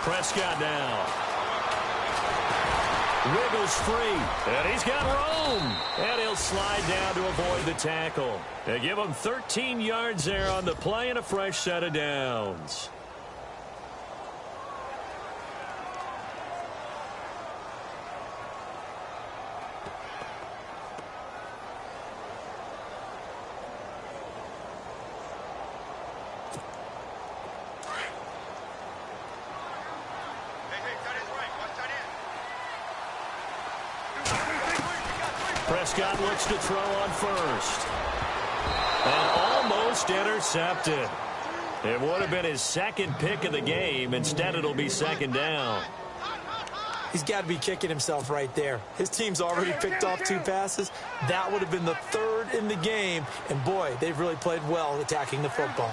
C: Prescott now. Wiggles free, and he's got room. And he'll slide down to avoid the tackle. They give him 13 yards there on the play and a fresh set of downs. Prescott looks to throw on first. And almost intercepted. It would have been his second pick of the game. Instead, it'll be second down.
D: He's got to be kicking himself right there. His team's already picked off 2 passes. That would have been the 3rd in the game. And, boy, they've really played well attacking the football.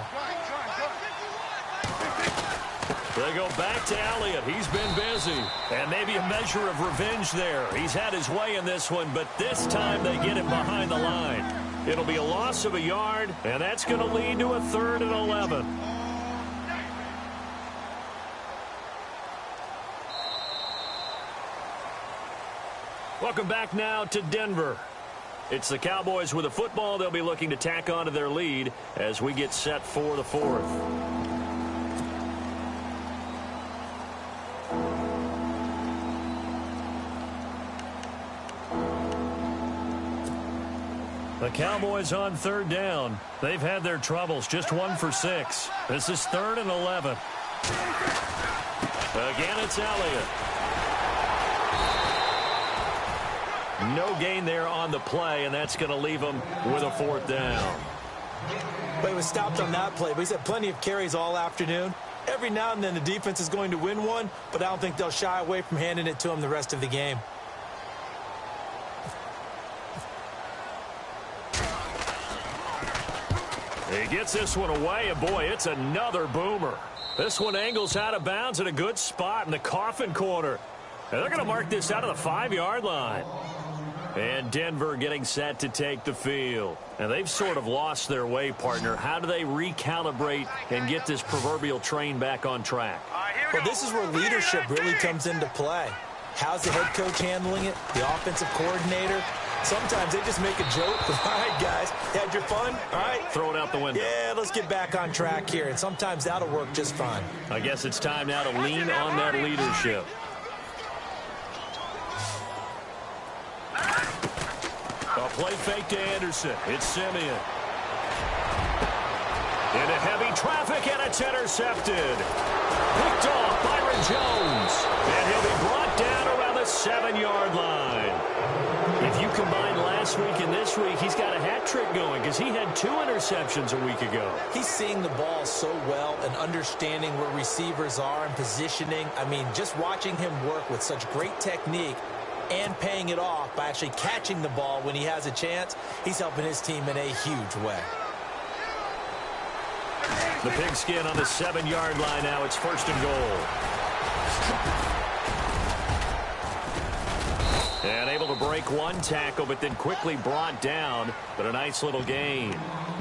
C: They go back to Elliott. He's been busy. And maybe a measure of revenge there. He's had his way in this one, but this time they get him behind the line. It'll be a loss of a yard, and that's going to lead to a 3rd and 11. Welcome back now to Denver. It's the Cowboys with the football. They'll be looking to tack on to their lead as we get set for the 4th. The Cowboys on 3rd down. They've had their troubles, just 1 for 6. This is 3rd and 11. Again, it's Elliott. No gain there on the play, and that's going to leave him with a 4th down.
D: But he was stopped on that play, but he's had plenty of carries all afternoon. Every now and then the defense is going to win one, but I don't think they'll shy away from handing it to him the rest of the game.
C: He gets this one away, and boy, it's another boomer. This one angles out of bounds in a good spot in the coffin corner. And they're going to mark this out of the 5-yard line. And Denver getting set to take the field. And they've sort of lost their way, partner. How do they recalibrate and get this proverbial train back on track?
D: Well, this is where leadership really comes into play. How's the head coach handling it? The offensive coordinator? Sometimes they just make a joke. All right, guys, had your fun? All right.
C: Throw it out the window.
D: Yeah, let's get back on track here. And sometimes that'll work just fine.
C: I guess it's time now to lean on that leadership. A play fake to Anderson. It's Simeon. Into heavy traffic, and it's intercepted. Picked off Byron Jones. And he'll be brought down around the 7-yard line. If you combine last week and this week, he's got a hat trick going because he had 2 interceptions a week ago.
D: He's seeing the ball so well and understanding where receivers are and positioning. I mean, just watching him work with such great technique and paying it off by actually catching the ball when he has a chance, he's helping his team in a huge way.
C: The pigskin on the 7-yard line now. It's 1st and goal. And able to break one tackle, but then quickly brought down. But a nice little gain.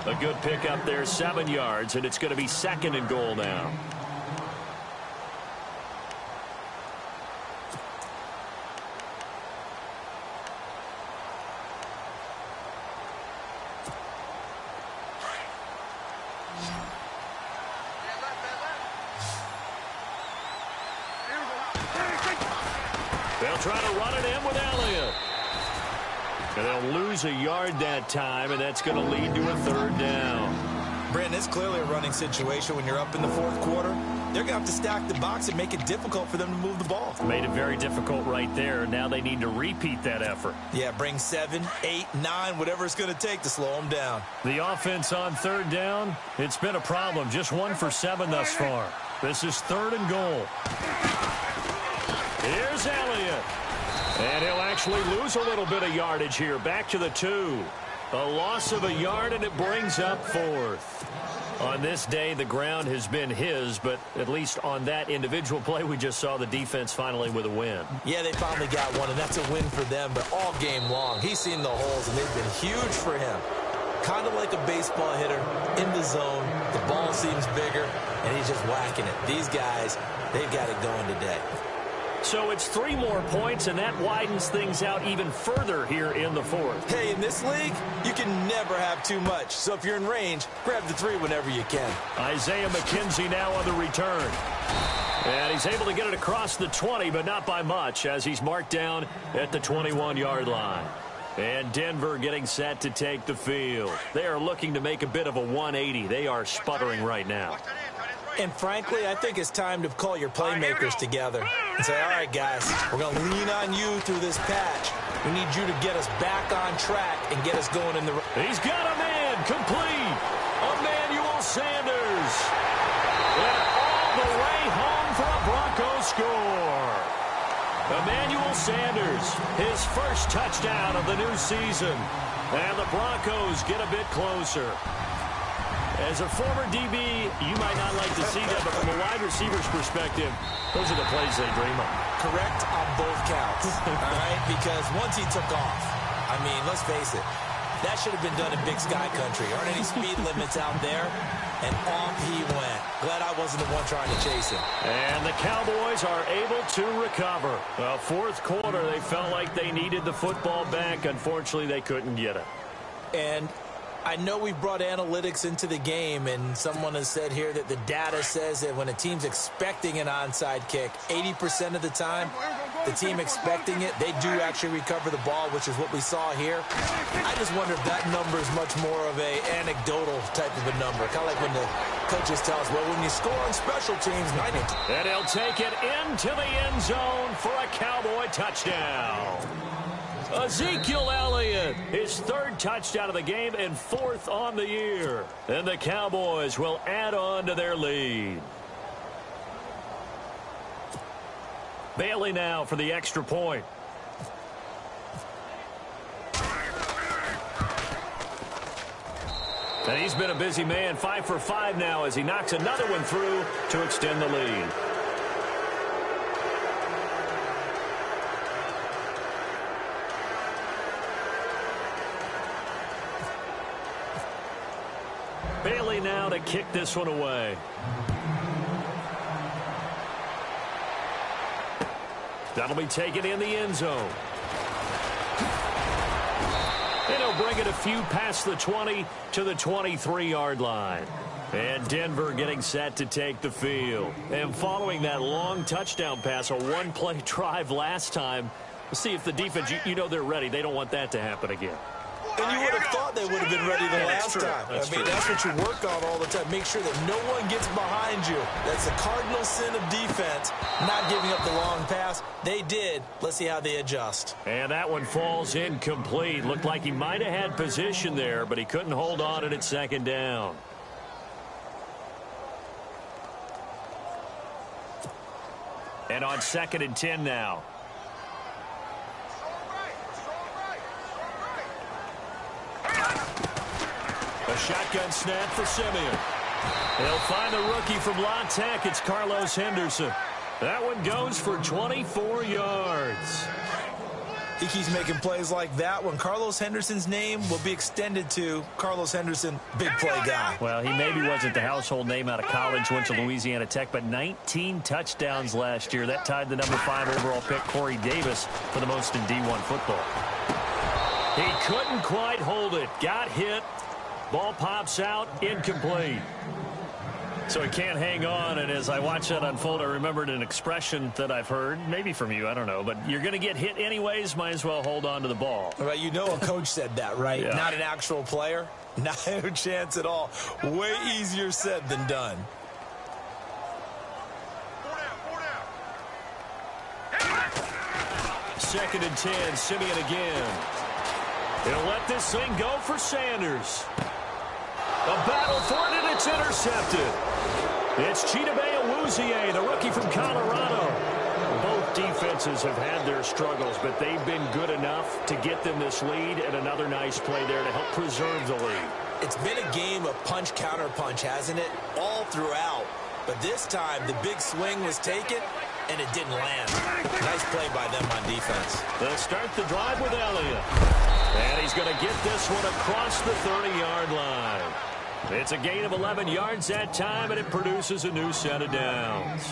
C: A good pickup there, 7 yards, and it's going to be 2nd and goal now. They'll They'll try to run it in with Elliott. And they'll lose a yard that time, and that's going to lead to a third down.
D: Brandon, it's clearly a running situation when you're up in the fourth quarter. They're going to have to stack the box and make it difficult for them to move the ball.
C: Made it very difficult right there. Now they need to repeat that effort.
D: Yeah, bring 7, 8, 9, whatever it's going to take to slow them down.
C: The offense on third down, it's been a problem. Just 1 for 7 thus far. This is 3rd and goal. Here's Elliott. And he'll actually lose a little bit of yardage here. Back to the 2. A loss of a yard, and it brings up 4th. On this day, the ground has been his, but at least on that individual play, we just saw the defense finally with a win.
D: Yeah, they finally got one, and that's a win for them, but all game long, he's seen the holes, and they've been huge for him. Kind of like a baseball hitter in the zone. The ball seems bigger, and he's just whacking it. These guys, they've got it going today.
C: So it's 3 more points, and that widens things out even further here in the 4th.
D: Hey, in this league, you can never have too much. So if you're in range, grab the 3 whenever you can.
C: Isaiah McKenzie now on the return. And he's able to get it across the 20, but not by much, as he's marked down at the 21-yard line. And Denver getting set to take the field. They are looking to make a bit of a 180. They are sputtering right now.
D: And frankly, I think it's time to call your playmakers together and say, all right, guys, we're going to lean on you through this patch. We need you to get us back on track and get us going in the...
C: He's got a man complete. Emmanuel Sanders. And all the way home for a Broncos score. Emmanuel Sanders, his first touchdown of the new season. And the Broncos get a bit closer. As a former DB, you might not like to see that, but from a wide receiver's perspective, those are the plays they dream of.
D: Correct on both counts, all right? Because once he took off, I mean, let's face it, that should have been done in Big Sky Country. Aren't any speed limits out there? And off he went. Glad I wasn't the one trying to chase him.
C: And the Cowboys are able to recover. Well, 4th quarter, they felt like they needed the football back. Unfortunately, they couldn't get it.
D: And I know we brought analytics into the game, and someone has said here that the data says that when a team's expecting an onside kick, 80% of the time, the team expecting it, they do actually recover the ball, which is what we saw here. I just wonder if that number is much more of a anecdotal type of a number, kind of like when the coaches tell us, well, when you score on special teams, 90.
C: And he'll take it into the end zone for a Cowboy touchdown. Ezekiel Elliott, his 3rd touchdown of the game and 4th on the year. And the Cowboys will add on to their lead. Bailey now for the extra point. And he's been a busy man, 5 for 5 now as he knocks another one through to extend the lead. Bailey now to kick this one away. That'll be taken in the end zone. And he'll bring it a few past the 20 to the 23-yard line. And Denver getting set to take the field. And following that long touchdown pass, a one-play drive last time, we'll see if the defense, you know they're ready. They don't want that to happen again.
D: And you would have thought they would have been ready the last time. That's what you work on all the time. Make sure that no one gets behind you. That's the cardinal sin of defense, not giving up the long pass. They did. Let's see how they adjust.
C: And that one falls incomplete. Looked like he might have had position there, but he couldn't hold on at 2nd down. And on 2nd and 10 now. A shotgun snap for Simeon. They'll find the rookie from La Tech. It's Carlos Henderson. That one goes for 24 yards.
D: He keeps making plays like that when Carlos Henderson's name will be extended to Carlos Henderson, big play guy.
C: Well, he maybe wasn't the household name out of college, went to Louisiana Tech, but 19 touchdowns last year. That tied the number 5 overall pick, Corey Davis, for the most in D1 football. He couldn't quite hold it. Got hit. Ball pops out. Incomplete. So he can't hang on, and as I watch that unfold, I remembered an expression that I've heard, maybe from you, I don't know, but you're going to get hit anyways, might as well hold on to the ball.
D: Well, you know a coach said that, right?
C: Yeah.
D: Not an actual player. Not a chance at all. Way easier said than done.
C: Second and 10, Simeon again. He'll let this thing go for Sanders. A battle for it, and it's intercepted. It's Chidobe Awuzie, the rookie from Colorado. Both defenses have had their struggles, but they've been good enough to get them this lead, and another nice play there to help preserve the lead.
D: It's been a game of punch-counter-punch, hasn't it? All throughout. But this time, the big swing was taken, and it didn't land. Nice play by them on defense.
C: They'll start the drive with Elliott. And he's going to get this one across the 30-yard line. It's a gain of 11 yards that time, and it produces a new set of downs.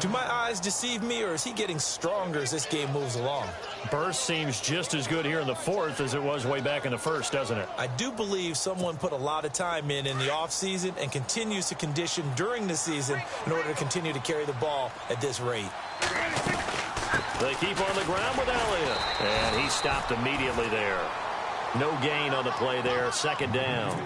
D: Do my eyes deceive me, or is he getting stronger as this game moves along?
C: Burst seems just as good here in the fourth as it was way back in the first, doesn't it?
D: I do believe someone put a lot of time in the offseason and continues to condition during the season in order to continue to carry the ball at this rate.
C: They keep on the ground with Elliott. And he stopped immediately there. No gain on the play there. Second down.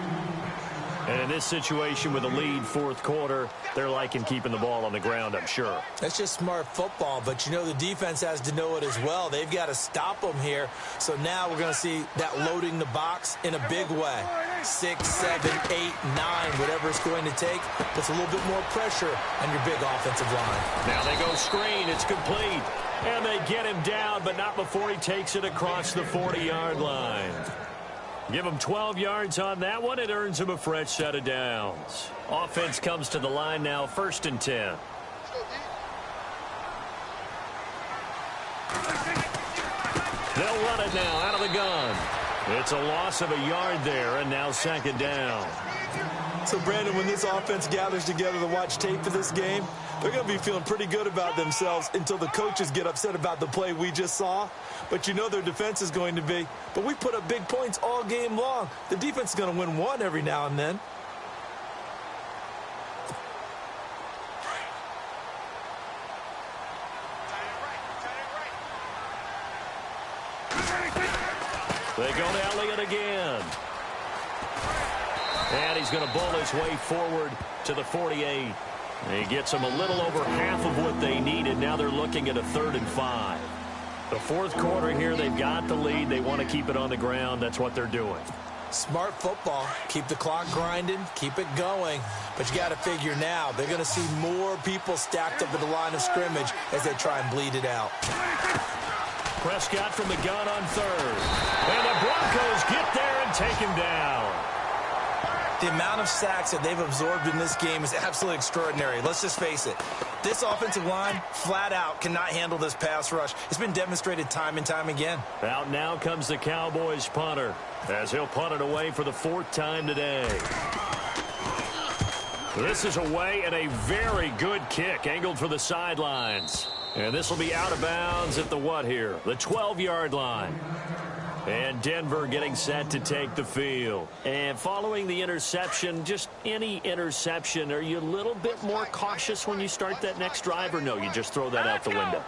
C: And in this situation with a lead fourth quarter, they're liking keeping the ball on the ground, I'm sure.
D: That's just smart football, but you know the defense has to know it as well. They've got to stop them here. So now we're going to see that loading the box in a big way. 6, 7, 8, 9, whatever it's going to take, puts a little bit more pressure on your big offensive line.
C: Now they go screen. It's complete. And they get him down, but not before he takes it across the 40-yard line. Give him 12 yards on that one. It earns him a fresh set of downs. Offense comes to the line now, 1st and 10. They'll run it now out of the gun. It's a loss of a yard there, and now 2nd down.
D: So, Brandon, when this offense gathers together to watch tape for this game, they're going to be feeling pretty good about themselves until the coaches get upset about the play we just saw. But you know their defense is going to be. But we put up big points all game long. The defense is going to win one every now and then.
C: They go to Elliott again. And he's going to bowl his way forward to the 48. He gets them a little over half of what they needed. Now they're looking at a 3rd and 5. The fourth quarter here, they've got the lead. They want to keep it on the ground. That's what they're doing.
D: Smart football. Keep the clock grinding. Keep it going. But you got to figure now, they're going to see more people stacked up at the line of scrimmage as they try and bleed it out.
C: Prescott from the gun on 3rd. And the Broncos get there and take him down.
D: The amount of sacks that they've absorbed in this game is absolutely extraordinary. Let's just face it. This offensive line, flat out, cannot handle this pass rush. It's been demonstrated time and time again.
C: Out now comes the Cowboys punter, as he'll punt it away for the 4th time today. This is away and a very good kick, angled for the sidelines. And this will be out of bounds at the what here? The 12-yard line. And Denver getting set to take the field. And following the interception, just any interception, are you a little bit more cautious when you start that next drive, or no, you just throw that out the window?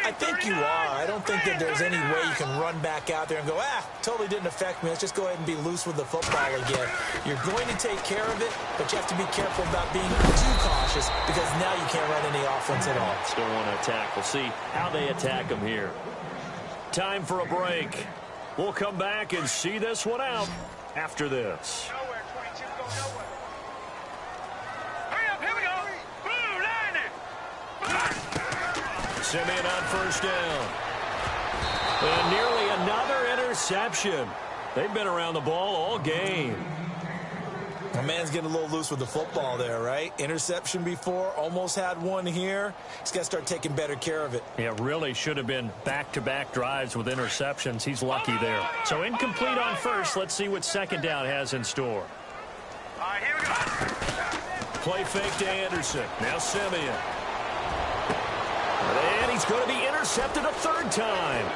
D: I think you are. I don't think that there's any way you can run back out there and go, totally didn't affect me. Let's just go ahead and be loose with the football again. You're going to take care of it, but you have to be careful about being too cautious because now you can't run any offense at all.
C: Still want to attack. We'll see how they attack them here. Time for a break. We'll come back and see this one out after this.
E: Nowhere, 22, go nowhere. Hurry up, here we go. Blue, line it.
C: Simeon on 1st down. And nearly another interception. They've been around the ball all game.
D: My man's getting a little loose with the football there, right? Interception before, almost had one here. He's got to start taking better care of it.
C: Yeah, really should have been back-to-back drives with interceptions. He's lucky there. So incomplete on 1st. Let's see what 2nd down has in store.
E: All right, here we go.
C: Play fake to Anderson. Now Simeon. And he's going to be intercepted a 3rd time.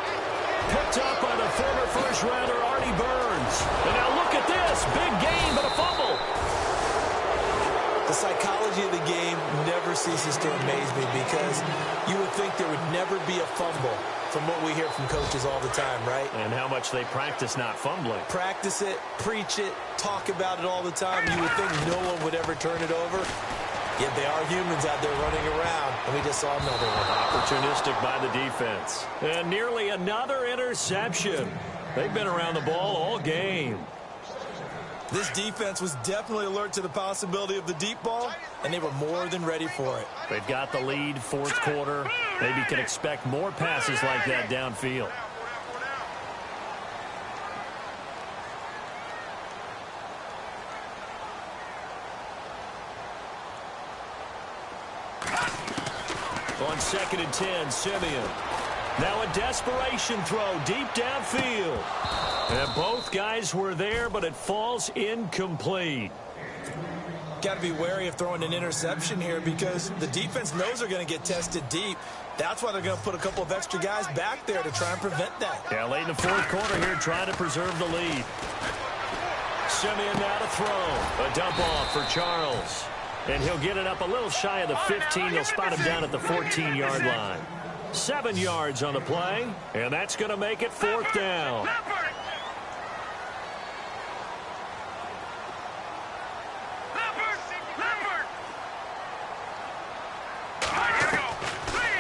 C: Picked up by the former first-rounder Artie Burns. And now look at this. Big gain, but a fumble.
D: The The psychology of the game never ceases to amaze me because you would think there would never be a fumble from what we hear from coaches all the time, right?
C: And how much they practice not fumbling.
D: Practice it, preach it, talk about it all the time. You would think no one would ever turn it over. Yet they are humans out there running around, and we just saw another one.
C: Opportunistic by the defense. And nearly another interception. They've been around the ball all game.
D: This defense was definitely alert to the possibility of the deep ball, and they were more than ready for it.
C: They've got the lead, fourth quarter. Maybe can expect more passes like that downfield. On 2nd and 10, Simeon. Now a desperation throw deep downfield. And both guys were there, but it falls incomplete.
D: Got to be wary of throwing an interception here because the defense knows they're going to get tested deep. That's why they're going to put a couple of extra guys back there to try and prevent that.
C: Yeah, late in the fourth quarter here, trying to preserve the lead. Simeon now to throw. A dump off for Charles. And he'll get it up a little shy of the 15. They'll spot him down at the 14-yard line. 7 yards on the play, and that's going to make it 4th down.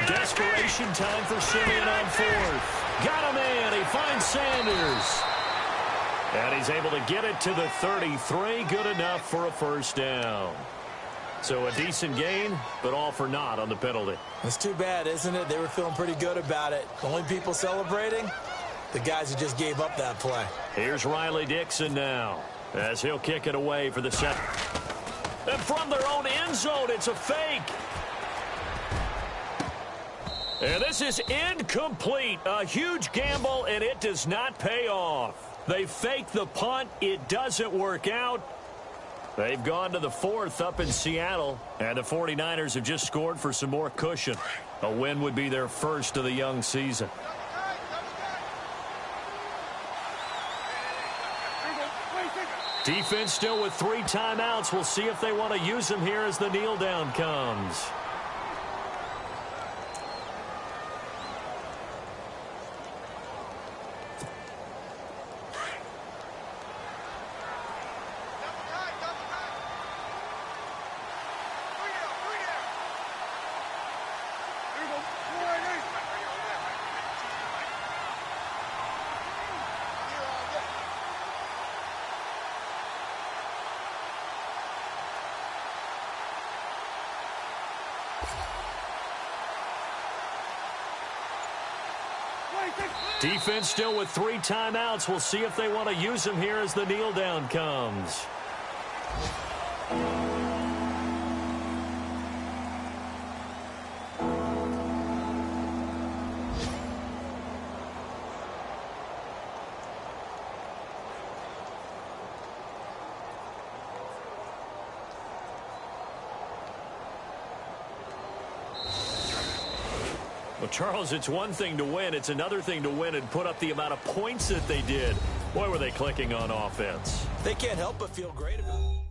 C: Desperation time for Simeon on 4th. Got a man. He finds Sanders. And he's able to get it to the 33. Good enough for a first down. So a decent gain, but all for naught on the penalty.
D: It's too bad, isn't it? They were feeling pretty good about it. The only people celebrating, the guys who just gave up that play.
C: Here's Riley Dixon now, as he'll kick it away for the set. And from their own end zone, it's a fake. And this is incomplete. A huge gamble, and it does not pay off. They fake the punt. It doesn't work out. They've gone to the 4th up in Seattle, and the 49ers have just scored for some more cushion. A win would be their first of the young season. Defense still with 3 timeouts. We'll see if they want to use them here as the kneel down comes. Defense still with 3 timeouts. We'll see if they want to use them here as the kneel down comes. Well, Charles, it's one thing to win. It's another thing to win and put up the amount of points that they did. Boy, were they clicking on offense.
D: They can't help but feel great about it.